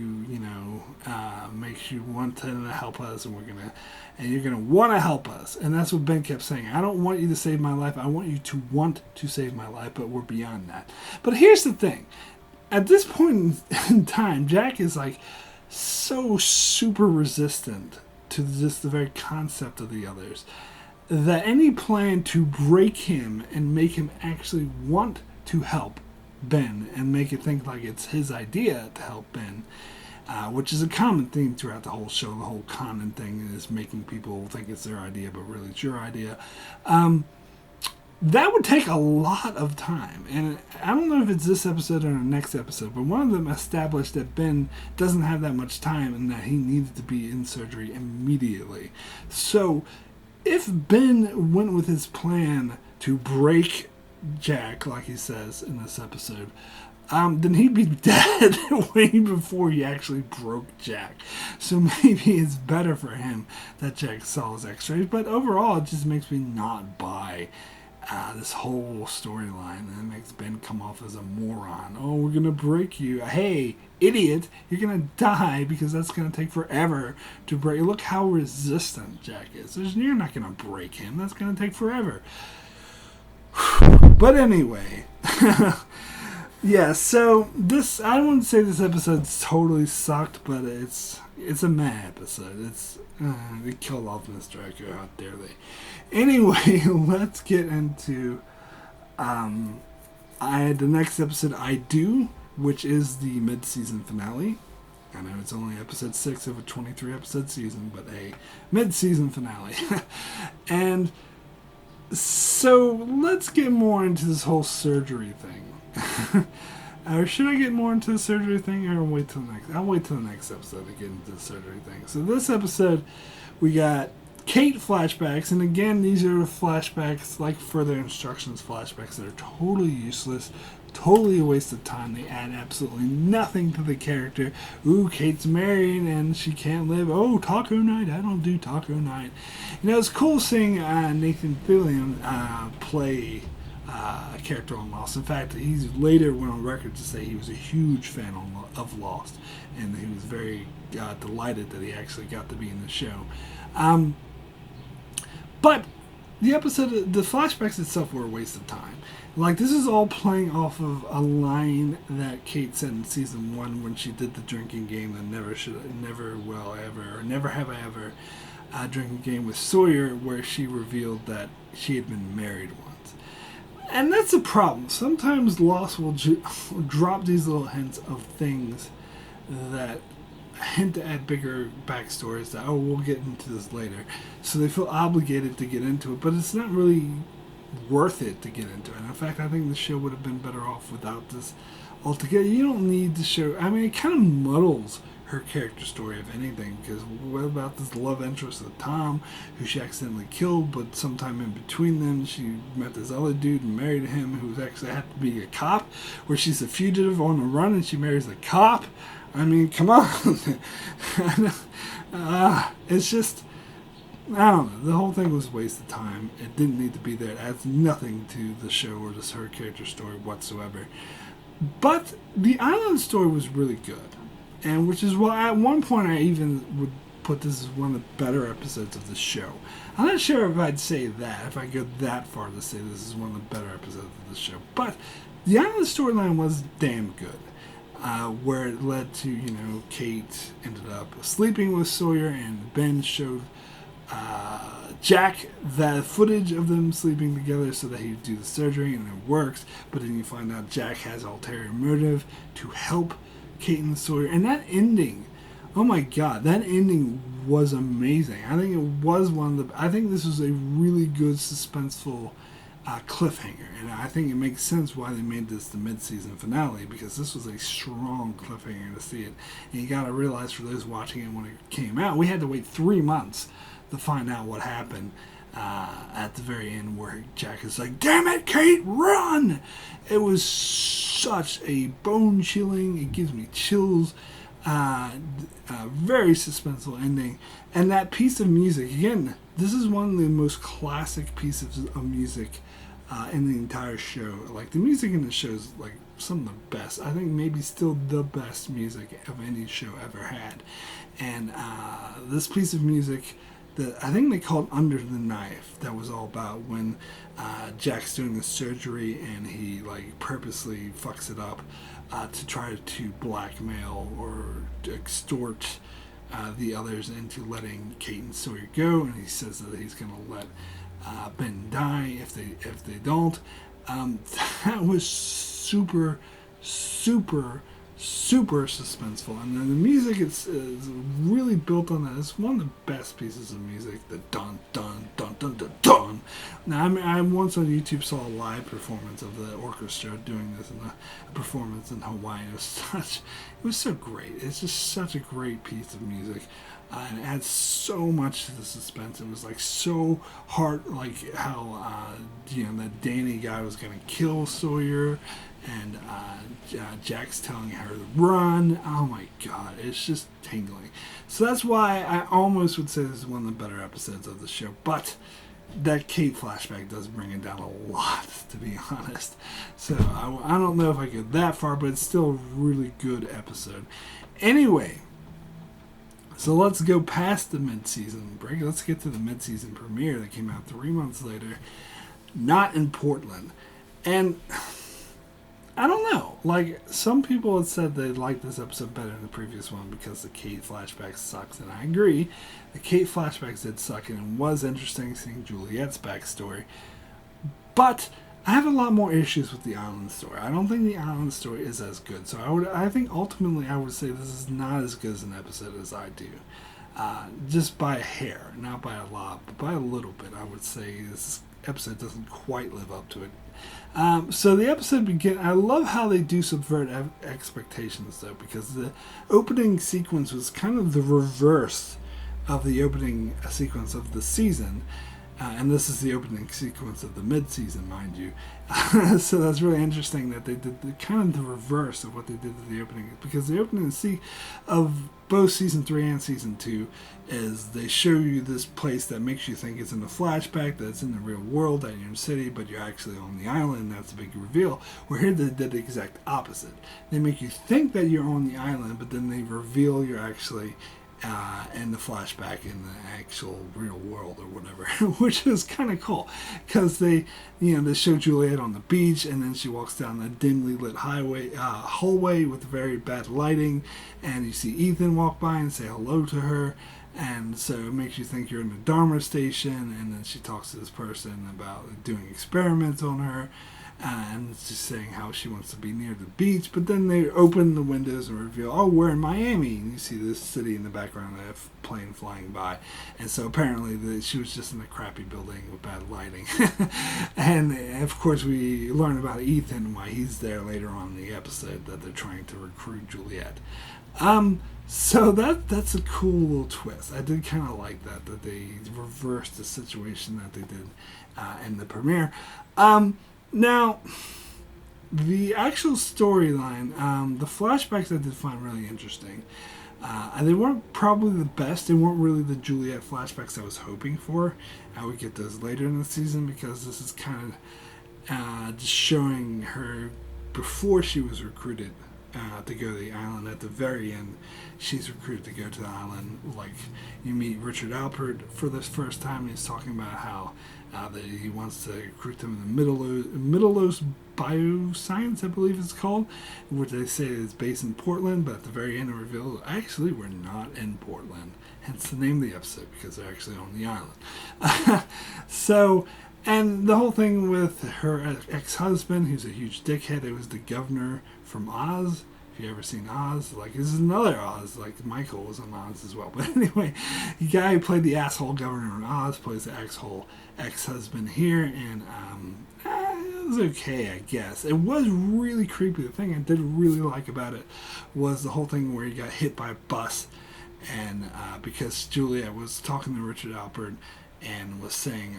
make you want to help us, and you're gonna want to help us." And that's what Ben kept saying. "I don't want you to save my life. I want you to want to save my life, but we're beyond that." But here's the thing. At this point in time, Jack is so super resistant to just the very concept of the others that any plan to break him and make him actually want to help Ben and make it think like it's his idea to help Ben, which is a common theme throughout the whole show. The whole common thing is making people think it's their idea, but really it's your idea. That would take a lot of time. And I don't know if it's this episode or the next episode, but one of them established that Ben doesn't have that much time and that he needed to be in surgery immediately. So if Ben went with his plan to break Jack, like he says in this episode, then he'd be dead way before he actually broke Jack. So maybe it's better for him that Jack saw his x-rays. But overall, it just makes me not buy this whole storyline. And it makes Ben come off as a moron. Oh, we're going to break you. Hey, idiot, you're going to die because that's going to take forever to break. Look how resistant Jack is. You're not going to break him. That's going to take forever. But anyway... Yeah, so this, I wouldn't say this episode totally sucked, but it's a meh episode. They killed off Miss Draco, how dare they. Anyway, let's get into the next episode, I Do, which is the mid-season finale. I know it's only episode 6 of a 23-episode season, but a mid-season finale. And so let's get more into this whole surgery thing. Or should I get more into the surgery thing, or wait till the next? I'll wait till the next episode to get into the surgery thing. So this episode, we got Kate flashbacks, and again, these are flashbacks, like further instructions flashbacks that are totally useless, totally a waste of time. They add absolutely nothing to the character. Ooh, Kate's married and she can't live. Oh, taco night. I don't do taco night. It's cool seeing Nathan Fillion play a character on Lost. In fact, he's later went on record to say he was a huge fan of Lost, and he was very delighted that he actually got to be in the show. But the episode, the flashbacks itself were a waste of time. Like, this is all playing off of a line that Kate said in season 1 when she did the drinking game that never have I ever drinking game with Sawyer, where she revealed that she had been married once. And that's a problem. Sometimes Lost will drop these little hints of things that hint at bigger backstories that, we'll get into this later. So they feel obligated to get into it, but it's not really worth it to get into it. In fact, I think the show would have been better off without this altogether. You don't need to show... I mean, it kind of muddles her character story, if anything, because what about this love interest of Tom, who she accidentally killed, but sometime in between them she met this other dude and married him, who actually had to be a cop, where she's a fugitive on the run and she marries a cop. I mean, come on. It's just, I don't know, the whole thing was a waste of time. It didn't need to be there. It adds nothing to the show or just her character story whatsoever. But the island story was really good. And which is why at one point I even would put this as one of the better episodes of the show. I'm not sure if I'd say that, if I go that far to say this is one of the better episodes of the show. But the island storyline was damn good. Where it led to, Kate ended up sleeping with Sawyer, and Ben showed Jack the footage of them sleeping together so that he would do the surgery, and it works. But then you find out Jack has ulterior motive to help Kate and Sawyer. And that ending, oh my god, that ending was amazing. I think it was I think this was a really good suspenseful cliffhanger, and I think it makes sense why they made this the mid-season finale, because this was a strong cliffhanger to see it. And you gotta realize, for those watching it when it came out, we had to wait 3 months to find out what happened at the very end, where Jack is like, damn it, Kate, run! It was such a bone-chilling, it gives me chills, very suspenseful ending. And that piece of music, again, this is one of the most classic pieces of music in the entire show. Like, the music in the show is like some of the best. I think maybe still the best music of any show ever had. And this piece of music that I think they called Under the Knife, that was all about when Jack's doing the surgery and he like purposely fucks it up to try to blackmail or to extort the others into letting Kate and Sawyer go, and he says that he's going to let Ben die if they don't. That was super super suspenseful, and then the music is really built on that. It's one of the best pieces of music. The dun dun dun dun dun dun. Now, I once on YouTube saw a live performance of the orchestra doing this, and a performance in Hawaii. It was so great. It's just such a great piece of music. And it adds so much to the suspense. It was like so hard, like how that Danny guy was gonna kill Sawyer, and Jack's telling her to run. Oh my god, it's just tingling. So that's why I almost would say this is one of the better episodes of the show. But that Kate flashback does bring it down a lot, to be honest. So I don't know if I go that far, but it's still a really good episode. Anyway. So let's go past the mid-season break. Let's get to the mid-season premiere that came out 3 months later, not in Portland. And I don't know. Like, some people had said they liked this episode better than the previous one because the Kate flashback sucks, and I agree. The Kate flashbacks did suck, and it was interesting seeing Juliet's backstory. But I have a lot more issues with the island story. I don't think the island story is as good. So I think ultimately I would say this is not as good as an episode as I do. Just by a hair, not by a lot, but by a little bit. I would say this episode doesn't quite live up to it. So the episode begins. I love how they do subvert expectations, though, because the opening sequence was kind of the reverse of the opening sequence of the season. And this is the opening sequence of the mid-season, mind you. So that's really interesting that they did kind of the reverse of what they did with the opening. Because the opening of both Season 3 and Season 2 is they show you this place that makes you think it's in the flashback, that it's in the real world, that you're in the city, but you're actually on the island. That's a big reveal. Where here they did the exact opposite. They make you think that you're on the island, but then they reveal you're actually in the flashback in the actual real world or whatever, which is kind of cool because they show Juliet on the beach, and then she walks down the dimly lit hallway with very bad lighting, and you see Ethan walk by and say hello to her, and so it makes you think you're in the Dharma station, and then she talks to this person about doing experiments on her. And just saying how she wants to be near the beach, but then they open the windows and reveal, oh, we're in Miami, and you see this city in the background, a plane flying by, and so apparently she was just in a crappy building with bad lighting. And of course we learn about Ethan, why he's there later on in the episode, that they're trying to recruit Juliet. So that's a cool little twist. I did kind of like that they reversed the situation that they did in the premiere. Now, the actual storyline, the flashbacks I did find really interesting. And they weren't probably the best. They weren't really the Juliet flashbacks I was hoping for. I would get those later in the season because this is kind of just showing her before she was recruited to go to the island. At the very end, she's recruited to go to the island. Like, you meet Richard Alpert for this first time, and he's talking about how that he wants to recruit them in the Middleos Bioscience, I believe it's called, which they say is based in Portland, but at the very end it reveals, actually, we're not in Portland. Hence the name of the episode, because they're actually on the island. So, and the whole thing with her ex-husband, who's a huge dickhead, it was the governor from Oz. If you ever seen Oz, like, this is another Oz, like Michael was on Oz as well. But anyway, the guy who played the asshole governor in Oz plays the asshole ex-husband here, and it was okay, I guess. It was really creepy. The thing I did really like about it was the whole thing where he got hit by a bus, and because Juliet was talking to Richard Alpert and was saying,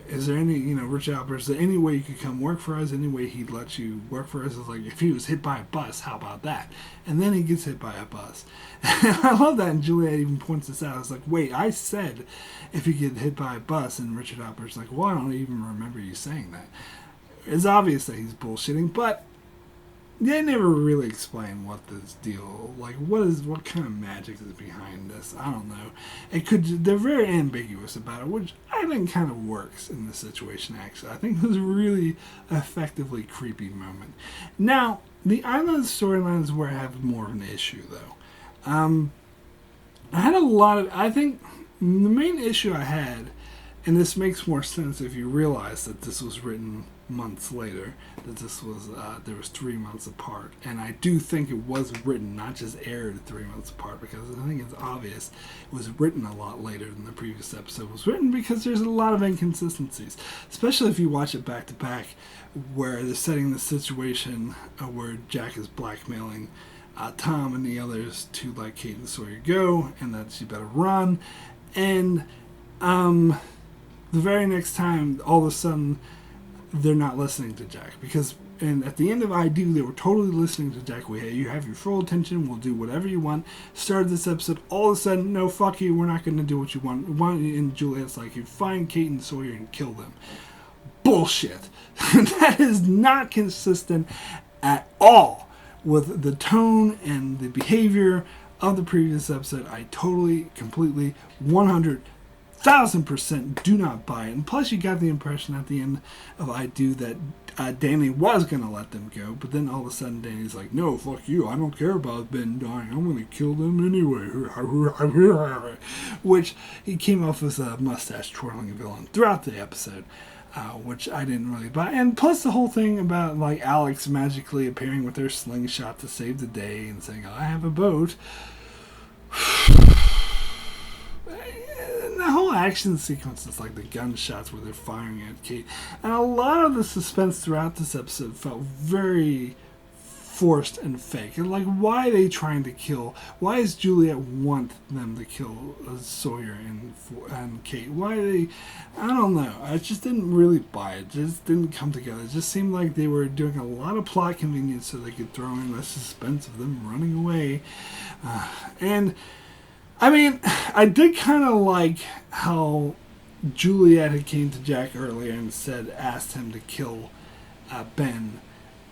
is there any, Richard Alpert, is there any way you could come work for us? Any way he'd let you work for us? It's like, if he was hit by a bus, how about that? And then he gets hit by a bus. And I love that, and Juliet even points this out. It's like, wait, I said if you get hit by a bus, and Richard Alpert's like, well, I don't even remember you saying that. It's obvious that he's bullshitting, but they never really explain what this deal, like, what kind of magic is behind this. I don't know. They're very ambiguous about it, which I think kind of works in this situation, actually. I think it was a really effectively creepy moment. Now, the island storyline is where I have more of an issue, though. I had I think the main issue I had, and this makes more sense if you realize that this was written months later. That this was there was 3 months apart, and I do think it was written, not just aired 3 months apart, because I think it's obvious it was written a lot later than the previous episode was written, because there's a lot of inconsistencies, especially if you watch it back to back, where they're setting the situation where Jack is blackmailing Tom and the others to let Kate and Sawyer go, and that she better run, and the very next time, all of a sudden, they're not listening to Jack, because at the end of I Do, they were totally listening to Jack. You have your full attention, we'll do whatever you want. Started this episode, all of a sudden, no, fuck you, we're not going to do what you want. And Juliet's like, you find Kate and Sawyer and kill them. Bullshit. That is not consistent at all with the tone and the behavior of the previous episode. I totally, completely, 100,000% do not buy it. And plus, you got the impression at the end of I Do that Danny was going to let them go, but then all of a sudden Danny's like, no, fuck you, I don't care about Ben dying, I'm going to kill them anyway. Which he came off as a mustache twirling villain throughout the episode, which I didn't really buy. And plus the whole thing about like Alex magically appearing with her slingshot to save the day and saying, I have a boat. The whole action sequences, like the gunshots where they're firing at Kate, and a lot of the suspense throughout this episode felt very forced and fake. And like, why are they trying to kill? Why does Juliet want them to kill Sawyer and Kate? Why are they? I don't know. I just didn't really buy it. It just didn't come together. It just seemed like they were doing a lot of plot convenience so they could throw in the suspense of them running away, and. I mean, I did kind of like how Juliet had came to Jack earlier and asked him to kill Ben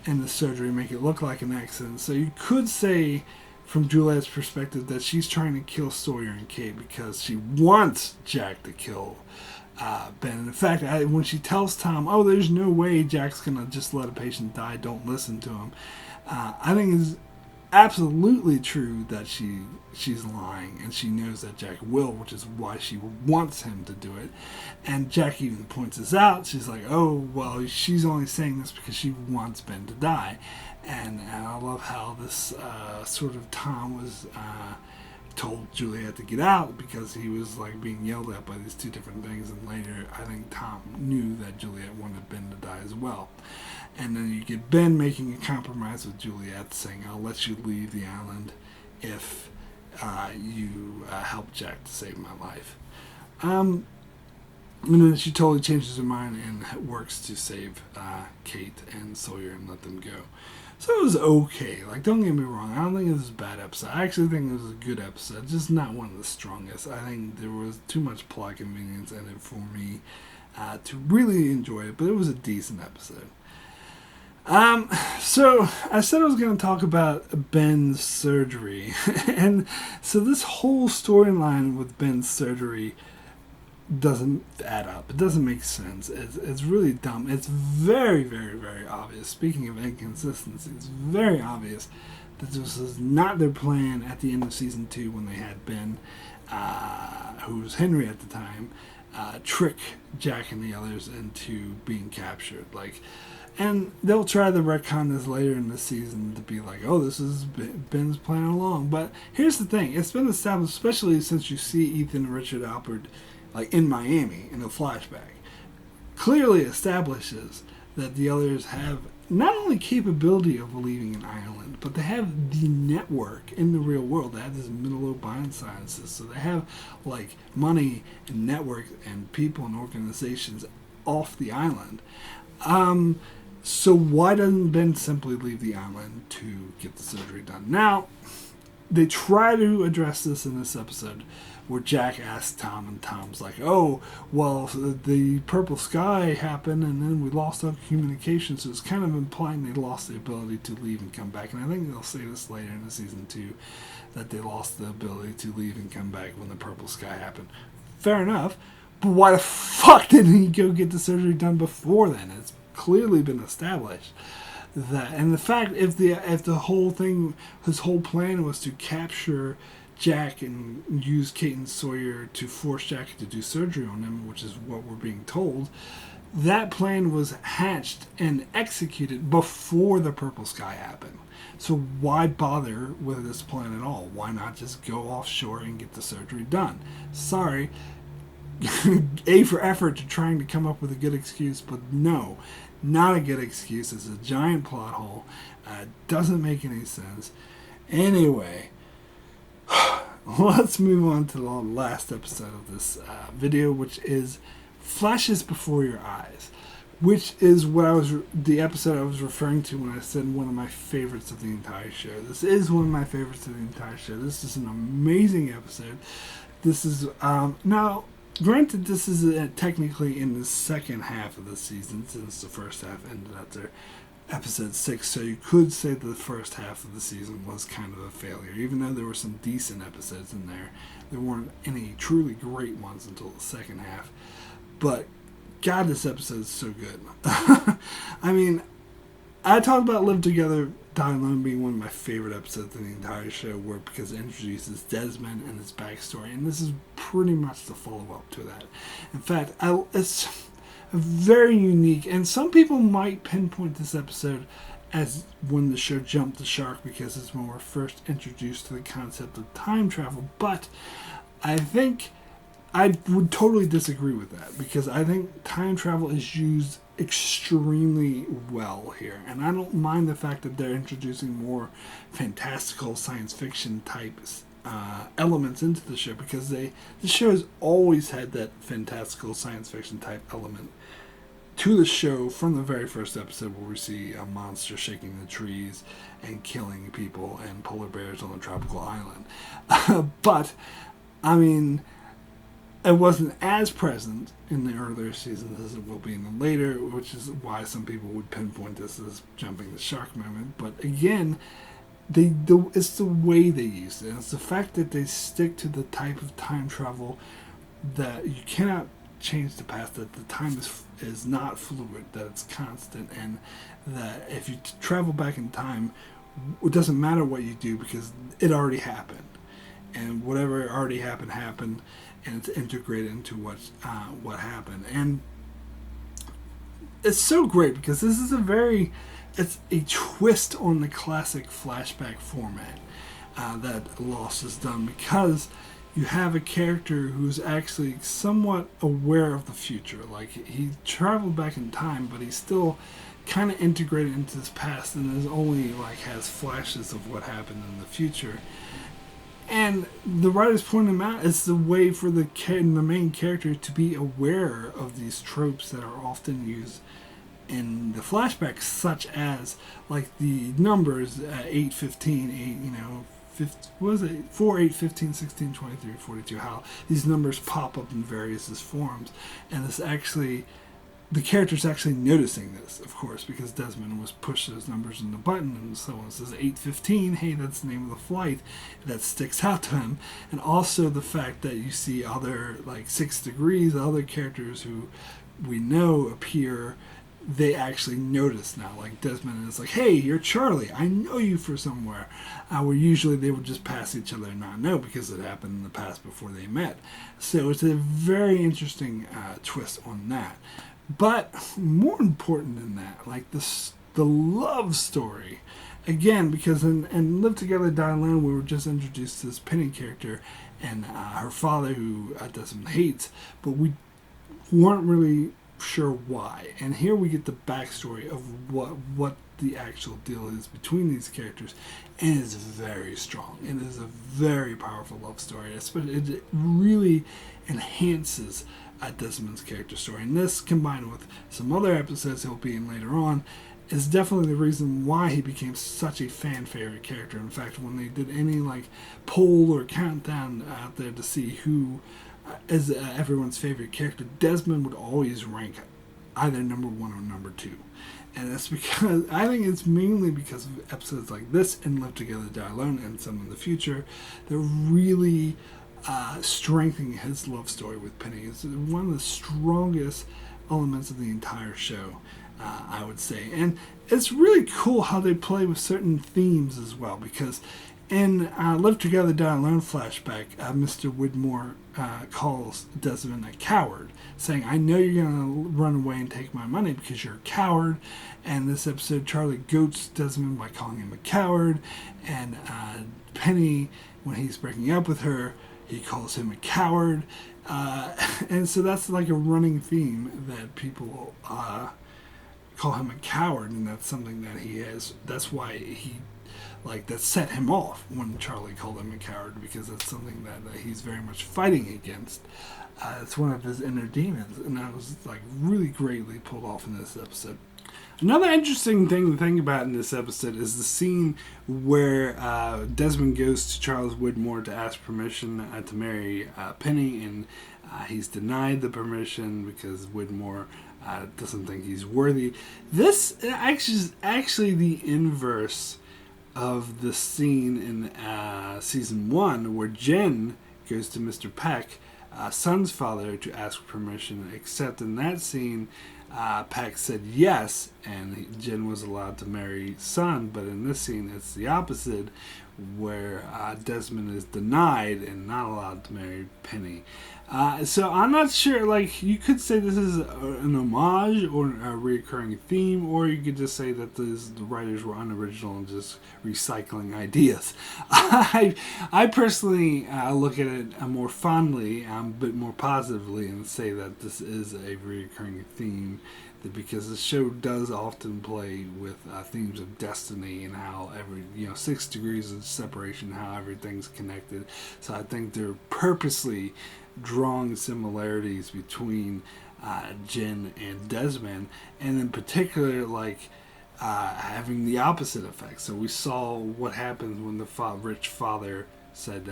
in the surgery, make it look like an accident. So you could say, from Juliet's perspective, that she's trying to kill Sawyer and Kate because she wants Jack to kill Ben. And in fact, when she tells Tom, oh, there's no way Jack's going to just let a patient die, don't listen to him, I think it's absolutely true that she's lying, and she knows that Jack will, which is why she wants him to do it. And Jack even points this out. She's like, oh, well, she's only saying this because she wants Ben to die. And I love how this sort of Tom was told Juliet to get out because he was like being yelled at by these two different things, and later I think Tom knew that Juliet wanted Ben to die as well. And then you get Ben making a compromise with Juliet, saying, I'll let you leave the island if you help Jack to save my life. And then she totally changes her mind and works to save Kate and Sawyer and let them go. So it was okay. Like, don't get me wrong, I don't think it was a bad episode. I actually think it was a good episode, just not one of the strongest. I think there was too much plot convenience in it for me to really enjoy it, but it was a decent episode. So I said I was going to talk about Ben's surgery, and so this whole storyline with Ben's surgery doesn't add up. It doesn't make sense. It's really dumb. It's very, very, very obvious. Speaking of inconsistency, it's very obvious that this was not their plan at the end of season 2 when they had Ben, who was Henry at the time, trick Jack and the others into being captured. And they'll try to retcon this later in the season to be like, oh, this is Ben's plan all along. But here's the thing. It's been established, especially since you see Ethan and Richard Alpert in Miami in a flashback, clearly establishes that the others have not only capability of leaving an island, but they have the network in the real world. They have this middle of biosciences. So they have money and network and people and organizations off the island. So why doesn't Ben simply leave the island to get the surgery done? Now, they try to address this in this episode where Jack asks Tom, and Tom's like, oh, well, the purple sky happened, and then we lost our communication, so it's kind of implying they lost the ability to leave and come back. And I think they'll say this later in the season 2, that they lost the ability to leave and come back when the purple sky happened. Fair enough, but why the fuck didn't he go get the surgery done before then? It's clearly been established that, and the fact if the whole thing, his whole plan was to capture Jack and use Kate and Sawyer to force Jack to do surgery on him, which is what we're being told, that plan was hatched and executed before the purple sky happened. So why bother with this plan at all? Why not just go offshore and get the surgery done? Sorry, A for effort to trying to come up with a good excuse, but no, not a good excuse. It's a giant plot hole. Doesn't make any sense. Anyway, let's move on to the last episode of this video, which is Flashes Before Your Eyes, which is the episode I was referring to when I said one of my favorites of the entire show. This is one of my favorites of the entire show. This is an amazing episode. This is now, granted, this is technically in the second half of the season, since the first half ended after episode 6, so you could say that the first half of the season was kind of a failure. Even though there were some decent episodes in there, there weren't any truly great ones until the second half. But God, this episode is so good. I mean, I talked about Live Together, Die Alone being one of my favorite episodes in the entire show, because it introduces Desmond and his backstory, and this is pretty much the follow-up to that. In fact, it's very unique, and some people might pinpoint this episode as when the show jumped the shark because it's when we're first introduced to the concept of time travel, but I think I would totally disagree with that, because I think time travel is used extremely well here, and I don't mind the fact that they're introducing more fantastical science fiction types elements into the show, because the show has always had that fantastical science fiction type element to the show from the very first episode, where we see a monster shaking the trees and killing people and polar bears on a tropical island. But I mean, it wasn't as present in the earlier seasons as it will be in the later, which is why some people would pinpoint this as jumping the shark moment. But again, it's the way they use it. It's the fact that they stick to the type of time travel that you cannot change the past, that the time is not fluid, that it's constant, and that if you travel back in time, it doesn't matter what you do because it already happened. And whatever already happened, and it's integrated into what happened. And it's so great because this is it's a twist on the classic flashback format that Lost has done, because you have a character who's actually somewhat aware of the future. Like, he traveled back in time, but he's still kind of integrated into his past, and is only has flashes of what happened in the future. And the writers point them out as the way for the main character to be aware of these tropes that are often used in the flashbacks, such as the numbers 8, 15, 4, 8, 15, 16, 23, 42, how these numbers pop up in various forms. And this actually, the character's actually noticing this, of course, because Desmond was pushed those numbers in the button, and someone says 8:15, hey, that's the name of the flight. That sticks out to him. And also the fact that you see other, 6 Degrees, other characters who we know appear, they actually notice now. Desmond is hey, you're Charlie, I know you from somewhere. Where usually they would just pass each other and not know, because it happened in the past before they met. So it's a very interesting twist on that. But more important than that, the love story. Again, because in Live Together, Die Alone, we were just introduced to this Penny character and her father, who Desmond hates, but we weren't really sure why. And here we get the backstory of what the actual deal is between these characters, and it's very strong. It is a very powerful love story. It really enhances Desmond's character story, and this, combined with some other episodes he'll be in later on, is definitely the reason why he became such a fan favorite character. In fact, when they did any poll or countdown out there to see who is everyone's favorite character, Desmond would always rank either number 1 or number 2. And that's because, I think it's mainly because of episodes like this and Live Together, Die Alone, and some in the future, they're really strengthening his love story with Penny. It's one of the strongest elements of the entire show, I would say. And it's really cool how they play with certain themes as well, because In Live Together, Die Alone flashback, Mr. Widmore calls Desmond a coward, saying, I know you're going to run away and take my money because you're a coward. And this episode, Charlie goats Desmond by calling him a coward. And Penny, when he's breaking up with her, he calls him a coward. And so that's like a running theme that people call him a coward, and that's something that he has. That's why that set him off when Charlie called him a coward, because that's something that he's very much fighting against. It's one of his inner demons, and that was like really greatly pulled off in this episode. Another interesting thing to think about in this episode is the scene where Desmond goes to Charles Widmore to ask permission to marry Penny, and he's denied the permission because Widmore doesn't think he's worthy. This is actually the inverse of the scene in season 1 where Jen goes to Mr. Peck, Sun's father, to ask permission, except in that scene Peck said yes and Jen was allowed to marry Sun, but in this scene it's the opposite, where Desmond is denied and not allowed to marry Penny. So I'm not sure, like, you could say this is an homage or a recurring theme, or you could just say that the writers were unoriginal and just recycling ideas. I personally look at it more fondly, but more positively, and say that this is a recurring theme, because the show does often play with themes of destiny and how 6 degrees of separation, how everything's connected. So I think they're purposely drawing similarities between Jen and Desmond, and in particular, having the opposite effect. So we saw what happens when the rich father said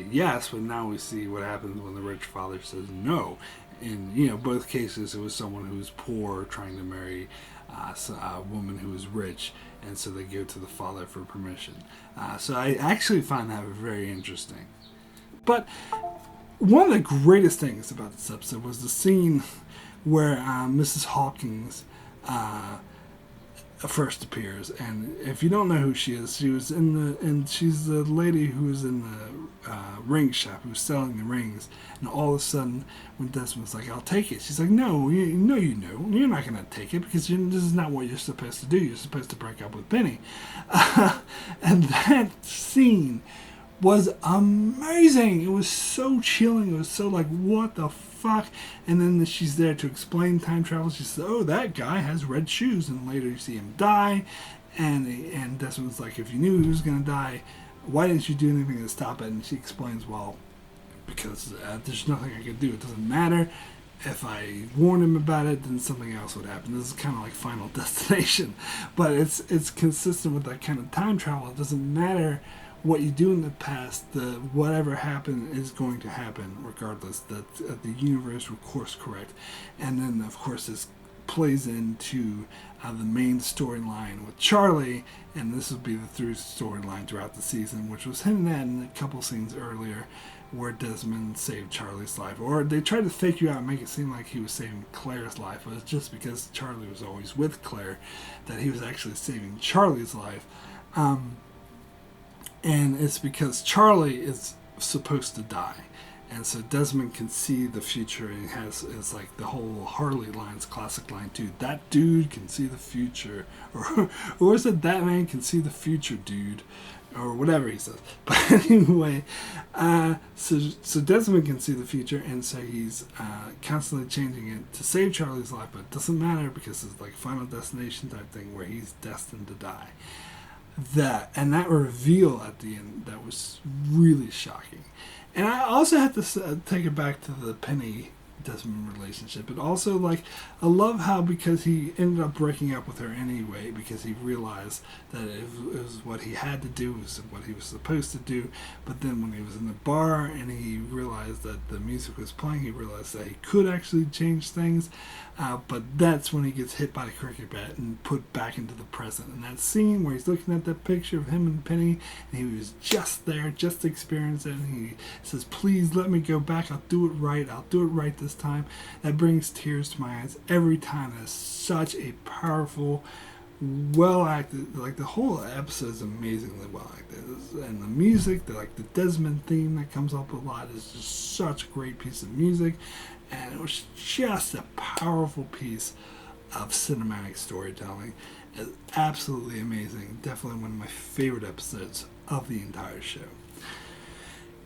yes, but now we see what happens when the rich father says no. In both cases, it was someone who was poor trying to marry a woman who was rich, and so they go to the father for permission. So I actually find that very interesting. But one of the greatest things about this episode was the scene where Mrs. Hawkins first appears, and if you don't know who she is, she's the lady who was in the ring shop, who was selling the rings, and all of a sudden when Desmond's like, I'll take it, she's like, no, you're not going to take it, because this is not what you're supposed to do. You're supposed to break up with Penny. And that scene was amazing. It was so chilling. It was so like, what the fuck? And then she's there to explain time travel. She says, oh, that guy has red shoes. And later you see him die. And Desmond's like, if you knew he was going to die, why didn't you do anything to stop it? And she explains, well, because there's nothing I could do. It doesn't matter. If I warned him about it, then something else would happen. This is kind of like Final Destination. But it's consistent with that kind of time travel. It doesn't matter what you do in the past, whatever happened is going to happen regardless. That the universe will course correct. And then, of course, this plays into the main storyline with Charlie, and this will be the through storyline throughout the season, which was hinted at in a couple scenes earlier, where Desmond saved Charlie's life. Or they tried to fake you out and make it seem like he was saving Claire's life, but it's just because Charlie was always with Claire that he was actually saving Charlie's life. And it's because Charlie is supposed to die. And so Desmond can see the future, and it's like the whole Harley line's classic line too. That dude can see the future. Or is it that man can see the future, dude? Or whatever he says. But anyway, so Desmond can see the future, and so he's constantly changing it to save Charlie's life, but it doesn't matter because it's like Final Destination type thing where he's destined to die. That reveal at the end, that was really shocking. And I also had to take it back to the Penny Desmond relationship. But also, like, I love how, because he ended up breaking up with her anyway, because he realized that it was what he had to do, it was what he was supposed to do. But then when he was in the bar and he realized that the music was playing, he realized that he could actually change things. But that's when he gets hit by the cricket bat and put back into the present. And that scene where he's looking at that picture of him and Penny, and he was just there, just to experience it, and he says, please let me go back, I'll do it right this time. That brings tears to my eyes every time. That's such a powerful well acted. Like the whole episode is amazingly well acted, and the music, the Desmond theme that comes up a lot, is just such a great piece of music, and it was just a powerful piece of cinematic storytelling. It's absolutely amazing. Definitely one of my favorite episodes of the entire show.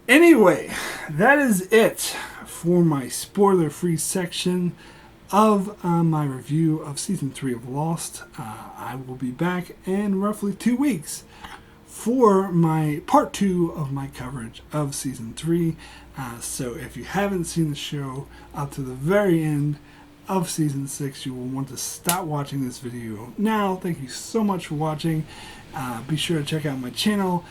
Anyway, that is it for my spoiler-free section of my review of Season 3 of Lost. I will be back in roughly 2 weeks for my part 2 of my coverage of Season 3. So if you haven't seen the show up to the very end of Season 6, you will want to stop watching this video now. Thank you so much for watching. Be sure to check out my channel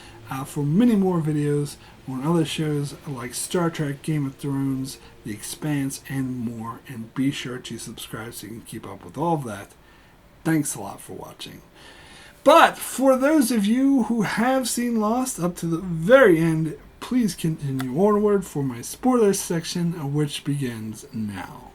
for many more videos on other shows like Star Trek, Game of Thrones, The Expanse, and more. And be sure to subscribe so you can keep up with all of that. Thanks a lot for watching. But for those of you who have seen Lost up to the very end, please continue onward for my spoilers section, which begins now.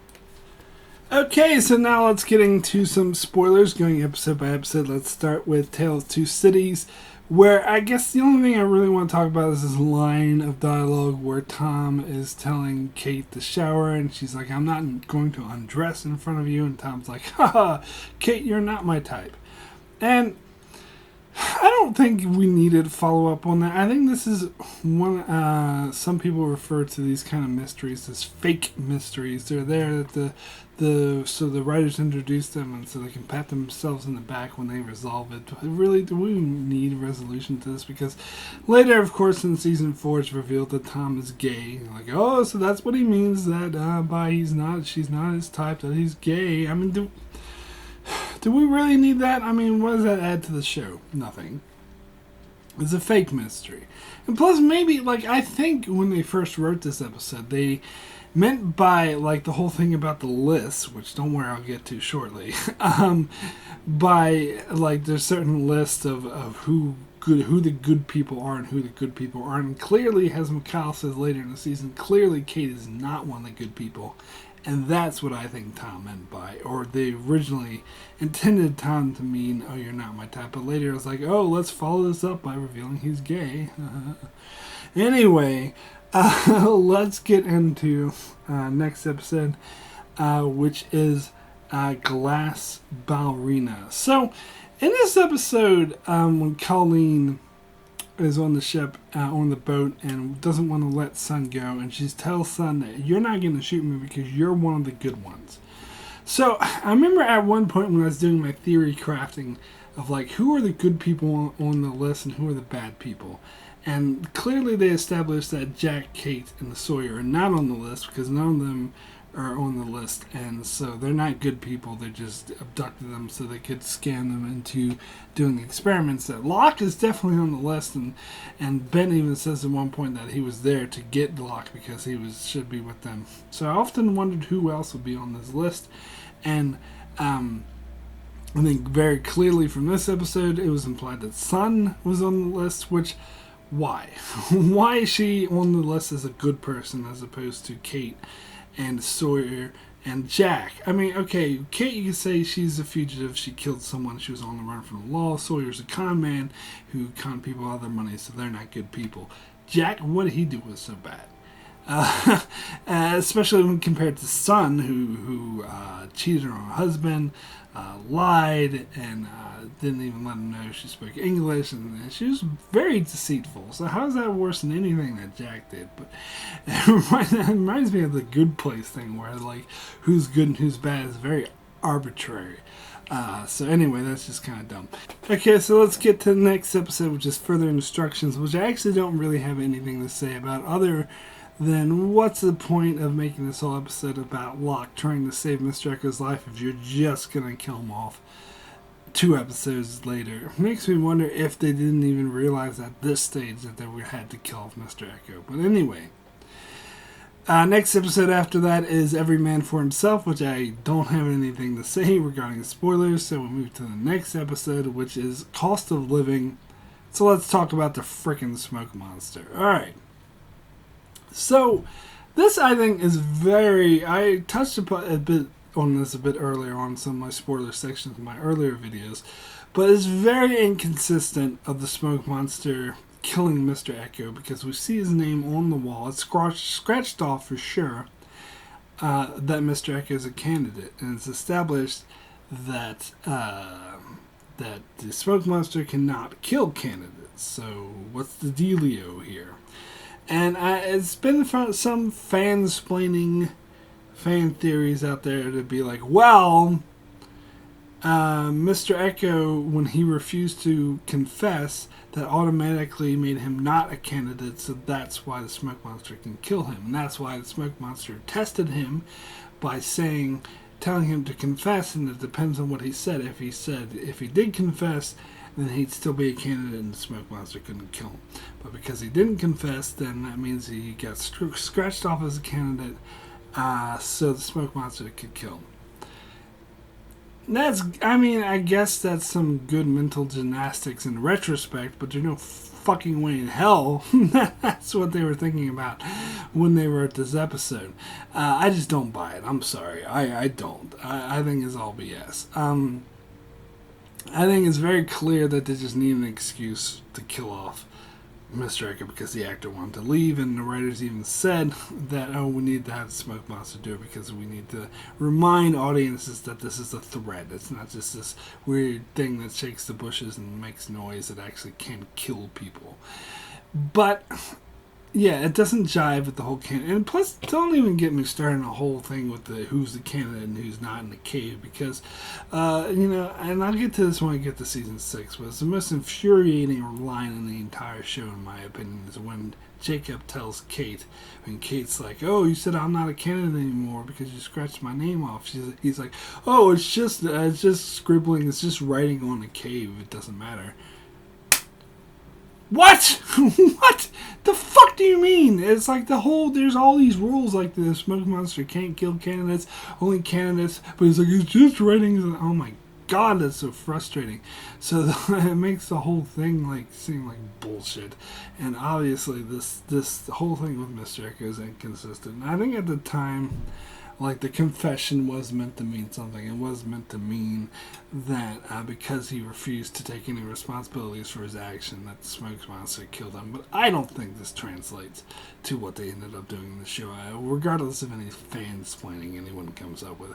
Okay, so now let's get into some spoilers, going episode by episode. Let's start with Tale of Two Cities, where I guess the only thing I really want to talk about is this line of dialogue where Tom is telling Kate to shower, and she's like, I'm not going to undress in front of you, and Tom's like, haha, Kate, you're not my type. And I don't think we needed to follow up on that. I think this is one, some people refer to these kind of mysteries as fake mysteries. They're there that so the writers introduce them, and so they can pat themselves in the back when they resolve it. Really, do we need a resolution to this? Because later, of course, in Season 4, it's revealed that Tom is gay. Like, oh, so that's what he means, that by she's not his type, that he's gay. I mean, do we really need that? I mean, what does that add to the show? Nothing. It's a fake mystery. And plus, maybe, I think when they first wrote this episode, they meant by, the whole thing about the list, which don't worry, I'll get to shortly, by, there's certain list of who the good people are and who the good people aren't. And clearly, as McCall says later in the season, clearly Kate is not one of the good people. And that's what I think Tom meant by, or they originally intended Tom to mean, oh, you're not my type. But later it was like, oh, let's follow this up by revealing he's gay. Anyway, let's get into next episode, which is Glass Ballerina. So, in this episode, when Colleen is on the ship, on the boat, and doesn't want to let Sun go, and she tells Sun that you're not going to shoot me because you're one of the good ones. So I remember at one point when I was doing my theory crafting of who are the good people on the list and who are the bad people, and clearly they established that Jack, Kate, and Sawyer are not on the list because none of them are on the list, and so they're not good people. They just abducted them so they could scam them into doing the experiments. That Locke is definitely on the list, and Ben even says at one point that he was there to get Locke because he should be with them. So I often wondered who else would be on this list, and I think very clearly from this episode it was implied that Sun was on the list, which why? Why is she on the list as a good person as opposed to Kate and Sawyer and Jack? I mean, okay, Kate, you can say she's a fugitive. She killed someone. She was on the run from the law. Sawyer's a con man who conned people out of their money, so they're not good people. Jack, what did he do was so bad? Especially when compared to Sun, who cheated on her husband, lied, and didn't even let him know she spoke English, and she was very deceitful. So how is that worse than anything that Jack did? But it reminds me of the Good Place thing, where who's good and who's bad is very arbitrary. So anyway, that's just kind of dumb. Okay, so let's get to the next episode, which is Further Instructions, which I actually don't really have anything to say about other than what's the point of making this whole episode about Locke trying to save Mr. Echo's life if you're just going to kill him off 2 episodes later. It makes me wonder if they didn't even realize at this stage that they had to kill off Mr. Echo. But anyway, next episode after that is Every Man for Himself, which I don't have anything to say regarding spoilers, so we'll move to the next episode, which is Cost of Living. So let's talk about the frickin' smoke monster. Alright. So, this I think is I touched upon on this a bit earlier on some of my spoiler sections in my earlier videos, But it's very inconsistent of the smoke monster killing Mr. Echo, because we see his name on the wall. It's scratched off for sure that Mr. Echo is a candidate, and it's established that that the smoke monster cannot kill candidates. So what's the dealio here? And it's been some fan-splaining fan theories out there to be like, well, Mr. Echo, when he refused to confess, that automatically made him not a candidate, so that's why the smoke monster can kill him. And that's why the smoke monster tested him by telling him to confess, and it depends on what he said. If he did confess, then he'd still be a candidate and the smoke monster couldn't kill him. But because he didn't confess, then that means he got scratched off as a candidate, so the smoke monster could kill him. I guess that's some good mental gymnastics in retrospect, but there's no fucking way in hell that's what they were thinking about when they wrote this episode. I just don't buy it. I'm sorry. I don't. I think it's all BS. I think it's very clear that they just need an excuse to kill off Mr. Echo because the actor wanted to leave, and the writers even said that, we need to have the smoke monster do it because we need to remind audiences that this is a threat. It's not just this weird thing that shakes the bushes and makes noise that actually can kill people. But yeah, it doesn't jive with the whole candidate. And plus, don't even get me started on the whole thing with who's the candidate and who's not in the cave, because, and I'll get to this when I get to season 6, but it's the most infuriating line in the entire show, in my opinion, is when Jacob tells Kate, when Kate's like, oh, you said I'm not a candidate anymore because you scratched my name off. He's like, oh, it's just scribbling, it's just writing on a cave, it doesn't matter. What? What? The fuck do you mean? It's like there's all these rules, like the smoke monster can't kill candidates, only candidates, but it's like, it's just writing. Oh my god, that's so frustrating. So it makes the whole thing seem like bullshit. And obviously this whole thing with Mr. Echo is inconsistent. And I think at the time, the confession was meant to mean something. It was meant to mean that because he refused to take any responsibilities for his action, that the smoke monster killed him. But I don't think this translates to what they ended up doing in the show, regardless of any fan-splaining anyone comes up with.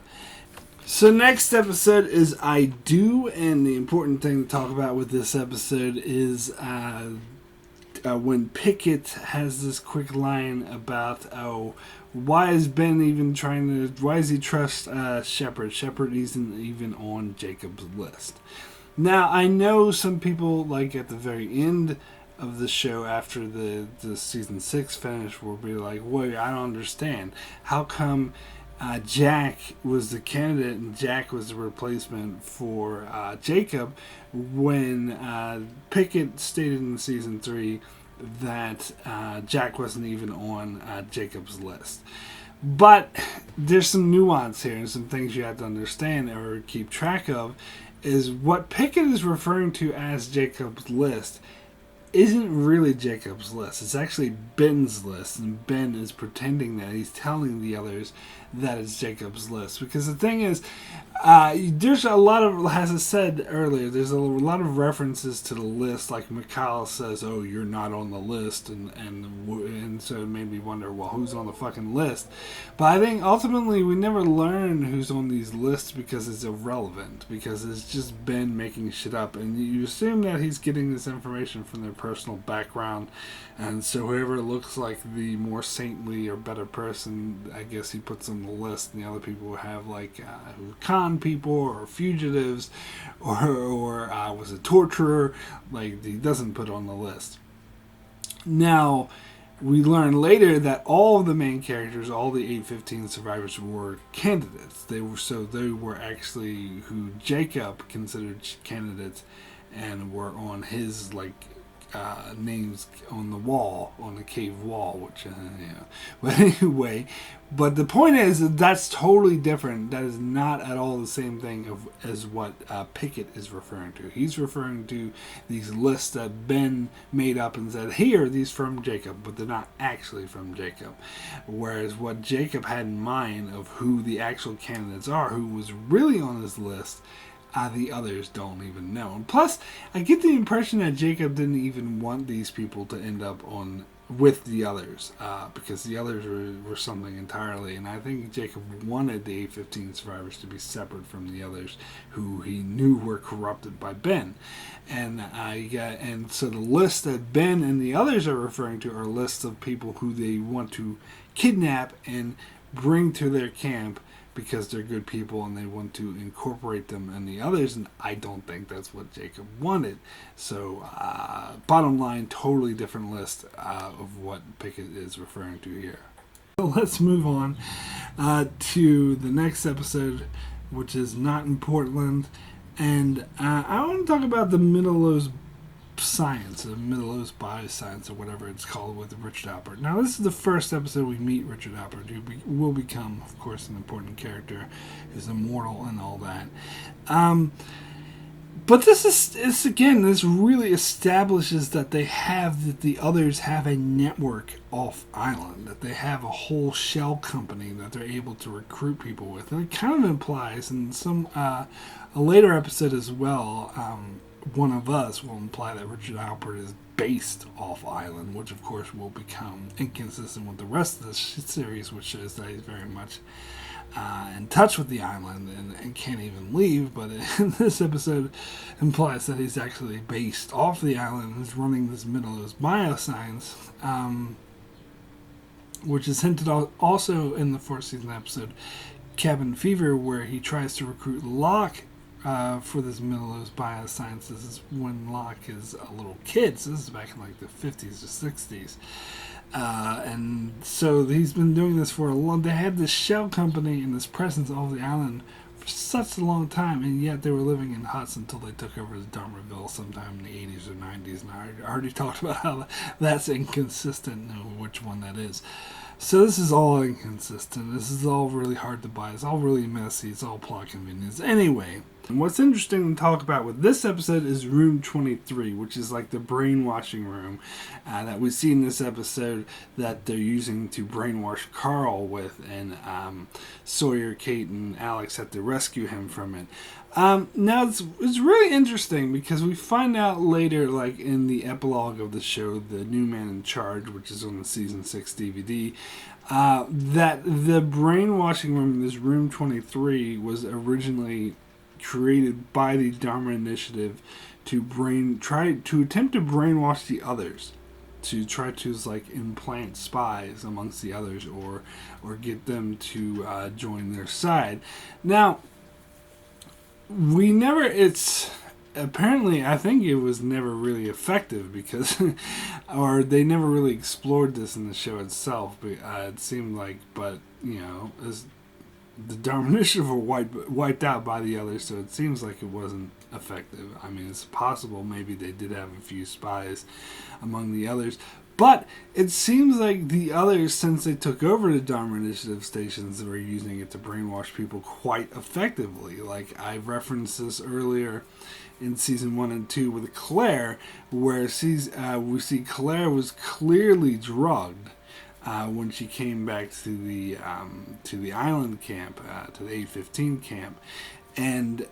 So next episode is I Do, and the important thing to talk about with this episode is when Pickett has this quick line about, why is Ben even why does he trust Shepard? Shepard isn't even on Jacob's list. Now, I know some people, at the very end of the show, after the season 6 finish, will be like, wait, I don't understand. How come Jack was the candidate and Jack was the replacement for Jacob, when Pickett stated in season 3 that Jack wasn't even on Jacob's list. But there's some nuance here and some things you have to understand or keep track of, is what Pickett is referring to as Jacob's list isn't really Jacob's list. It's actually Ben's list, and Ben is pretending that he's telling the others that it's Jacob's list. Because the thing is, there's a lot of, as I said earlier, there's a lot of references to the list. Like Mikhail says, oh, you're not on the list, and so it made me wonder, well, who's on the fucking list? But I think ultimately we never learn who's on these lists because it's irrelevant, because it's just Ben making shit up, and you assume that he's getting this information from their personal background, and so whoever looks like the more saintly or better person, I guess he puts on the list, and the other people have con people or fugitives or was a torturer, he doesn't put on the list. Now, we learn later that all of the main characters, all the 815 survivors, were candidates. They were actually who Jacob considered candidates and were on his names on the wall, on the cave wall, which but anyway, but the point is that's totally different. That is not at all the same thing as what Pickett is referring to. He's referring to these lists that Ben made up and said, here, these from Jacob, but they're not actually from Jacob. Whereas what Jacob had in mind of who the actual candidates are, who was really on his list, the others don't even know. And plus, I get the impression that Jacob didn't even want these people to end up on with the others, because the others were something entirely. And I think Jacob wanted the A-15 survivors to be separate from the others, who he knew were corrupted by Ben. And so the list that Ben and the others are referring to are lists of people who they want to kidnap and bring to their camp because they're good people and they want to incorporate them in the others, and I don't think that's what Jacob wanted. So, bottom line, totally different list of what Pickett is referring to here. So let's move on to the next episode, which is Not in Portland, and I want to talk about the Middle-Earth science, the Middle-Earth bioscience, or whatever it's called, with Richard Alpert. Now, this is the first episode we meet Richard Alpert, who will become, of course, an important character, is immortal and all that. But this again, this really establishes that the others have a network off island, that they have a whole shell company that they're able to recruit people with, and it kind of implies in some a later episode as well. One of us will imply that Richard Alpert is based off island, which of course will become inconsistent with the rest of the series, which shows that he's very much in touch with the island and can't even leave. But in this episode implies that he's actually based off the island and is running this Middle-Earth bioscience, which is hinted also in the fourth season episode Cabin Fever, where he tries to recruit Locke for this Middle-Earth bioscience. This is when Locke is a little kid, so this is back in like the 50s or 60s. And so he's been doing this for a long. They had this shell company and this presence off the island for such a long time, and yet they were living in huts until they took over Dharmaville sometime in the 80s or 90s. And I already talked about how that's inconsistent, which one that is. So this is all inconsistent. This is all really hard to buy. It's all really messy. It's all plot convenience. Anyway, what's interesting to talk about with this episode is Room 23, which is like the brainwashing room that we see in this episode that they're using to brainwash Carl with, and Sawyer, Kate, and Alex have to rescue him from it. Now, it's really interesting because we find out later, like in the epilogue of the show, The New Man in Charge, which is on the Season 6 DVD, that the brainwashing room in this Room 23 was originally created by the Dharma Initiative to attempt to brainwash the others, to try to like implant spies amongst the others, or get them to join their side. Now, apparently I think it was never really effective because or they never really explored this in the show itself, but it seemed like, but you know, as the Dharma Initiative were wiped out by the others, so it seems like it wasn't effective. I mean, it's possible maybe they did have a few spies among the others, but it seems like the others, since they took over the Dharma Initiative stations, were using it to brainwash people quite effectively. Like, I referenced this earlier in Season 1 and 2 with Claire, where we see Claire was clearly drugged when she came back to the island camp, to the A-15 camp. And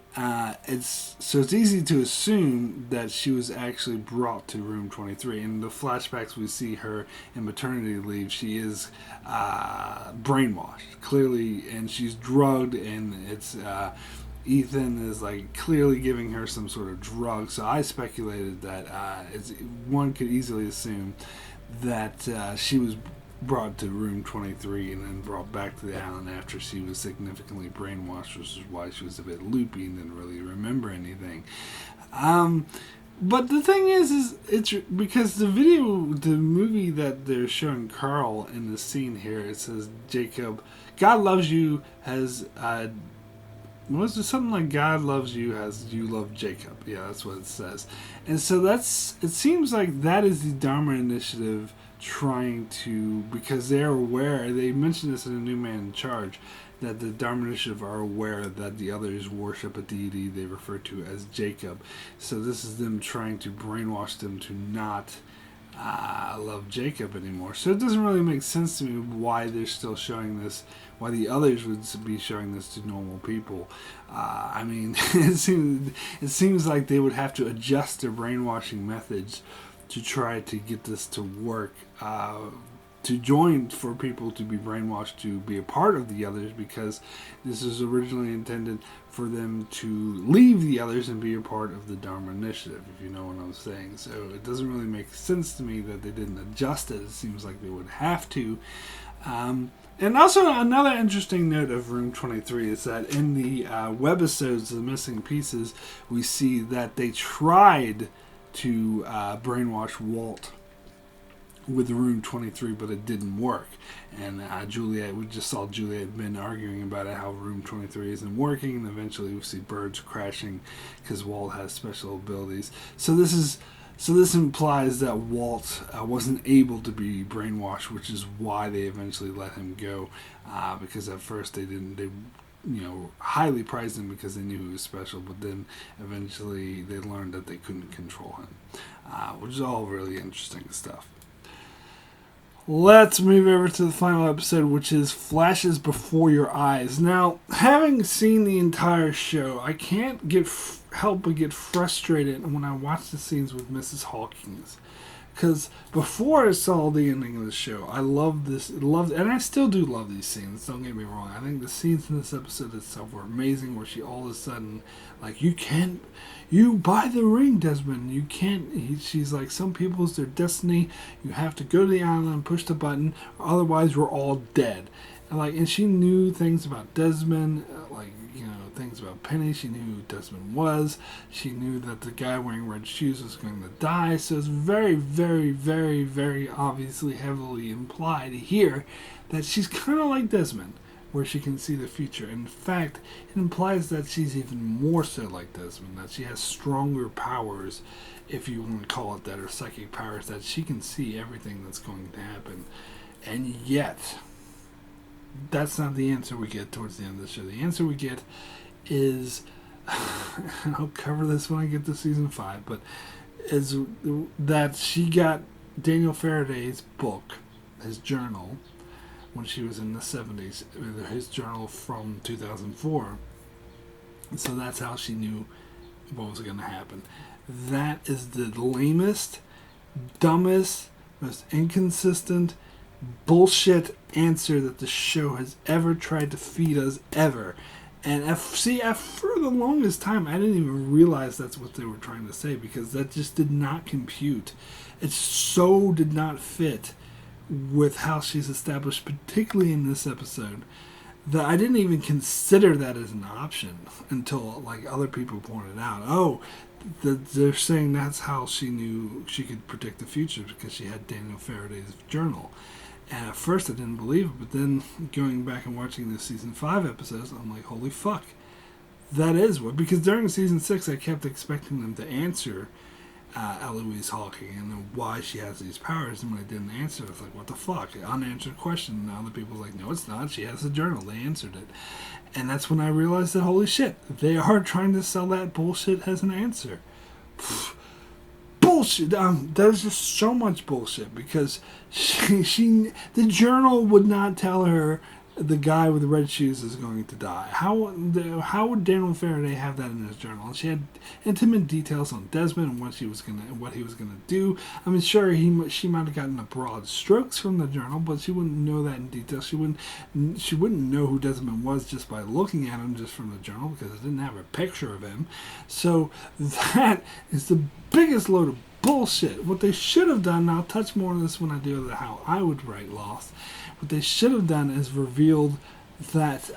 it's easy to assume that she was actually brought to Room 23. In the flashbacks we see her in maternity leave, she is brainwashed, clearly, and she's drugged, and it's Ethan is like clearly giving her some sort of drug. So I speculated that one could easily assume that she was brought to Room 23 and then brought back to the island after she was significantly brainwashed, which is why she was a bit loopy and didn't really remember anything. But the thing is it's because the movie that they're showing Carl in the scene here, it says Jacob, God loves you has, was it something like God loves you as you love Jacob? Yeah, that's what it says. And so it seems like that is the Dharma Initiative trying to, because they're aware, they mentioned this in A New Man in Charge, that the Dharma Initiative are aware that the others worship a deity they refer to as Jacob. So this is them trying to brainwash them to not love Jacob anymore. So it doesn't really make sense to me why they're still showing this, why the others would be showing this to normal people. I mean, it seems like they would have to adjust their brainwashing methods to try to get this to work. To join for people to be brainwashed to be a part of the others, because this is originally intended for them to leave the others and be a part of the Dharma Initiative, if you know what I'm saying. So it doesn't really make sense to me that they didn't adjust it. It seems like they would have to. And also another interesting note of Room 23 is that in the webisodes, The Missing Pieces, we see that they tried to brainwash Walt with Room 23, but it didn't work. And Juliet, we just saw Juliet and Ben arguing about it, how Room 23 isn't working, and eventually we see birds crashing because Walt has special abilities. So this implies that Walt wasn't able to be brainwashed, which is why they eventually let him go. Because at first they highly prized him because they knew he was special, but then eventually they learned that they couldn't control him, which is all really interesting stuff. Let's move over to the final episode, which is Flashes Before Your Eyes. Now, having seen the entire show, I can't help but get frustrated when I watch the scenes with Mrs. Hawkins. Because before I saw the ending of the show, I loved, and I still do love these scenes, don't get me wrong. I think the scenes in this episode itself were amazing, where she all of a sudden, like, you buy the ring, Desmond, you can't, she's like, some people, it's their destiny, you have to go to the island and push the button, or otherwise we're all dead. And she knew things about Desmond, things about Penny. She knew who Desmond was. She knew that the guy wearing red shoes was going to die. So it's very, very, very, very obviously heavily implied here that she's kind of like Desmond, where she can see the future. In fact, it implies that she's even more so like Desmond, that she has stronger powers, if you want to call it that, or psychic powers, that she can see everything that's going to happen. And yet, that's not the answer we get towards the end of the show. The answer we get is, and I'll cover this when I get to season 5, but is that she got Daniel Faraday's book, his journal, when she was in the 70s, his journal from 2004. So that's how she knew what was going to happen. That is the lamest, dumbest, most inconsistent bullshit answer that the show has ever tried to feed us ever. And for the longest time, I didn't even realize that's what they were trying to say, because that just did not compute. It so did not fit with how she's established, particularly in this episode, that I didn't even consider that as an option until other people pointed out. Oh, they're saying that's how she knew she could predict the future, because she had Daniel Faraday's journal. And at first I didn't believe it, but then going back and watching the season 5 episodes, I'm like, holy fuck. That is what, because during season 6 I kept expecting them to answer Eloise Hawking and why she has these powers, and when they didn't answer, I was like, what the fuck? Unanswered question. And other people were like, no, it's not. She has a journal. They answered it. And that's when I realized that, holy shit, they are trying to sell that bullshit as an answer. Bullshit. There's just so much bullshit, because the journal would not tell her the guy with the red shoes is going to die. How would Daniel Faraday have that in his journal? And she had intimate details on Desmond and what he was gonna do. I mean, sure, she might have gotten the broad strokes from the journal, but she wouldn't know that in detail. She wouldn't know who Desmond was just by looking at him just from the journal, because it didn't have a picture of him. So that is the biggest load of bullshit. What they should have done, and I'll touch more on this when I do how I would write Lost. What they should have done is revealed that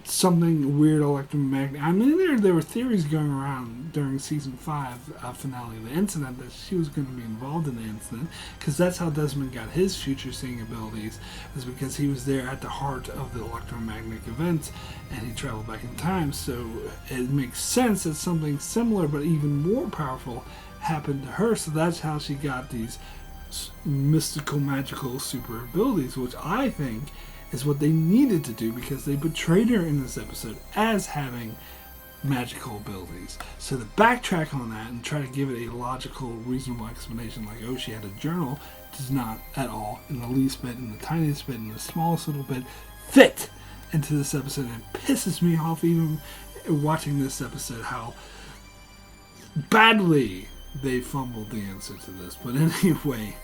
something weird electromagnetic. I mean, there were theories going around during season 5 finale of the incident that she was going to be involved in the incident, because that's how Desmond got his future seeing abilities, is because he was there at the heart of the electromagnetic event and he traveled back in time. So it makes sense that something similar but even more powerful happened to her. So that's how she got these mystical, magical super abilities, which I think is what they needed to do, because they portrayed her in this episode as having magical abilities. So to backtrack on that and try to give it a logical, reasonable explanation, like, oh, she had a journal, does not at all, in the least bit, in the tiniest bit, in the smallest little bit, fit into this episode. And it pisses me off even watching this episode how badly they fumbled the answer to this. But anyway,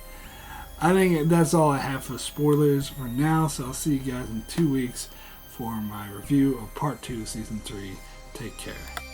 I think that's all I have for spoilers for now. So I'll see you guys in 2 weeks for my review of Part 2, Season 3. Take care.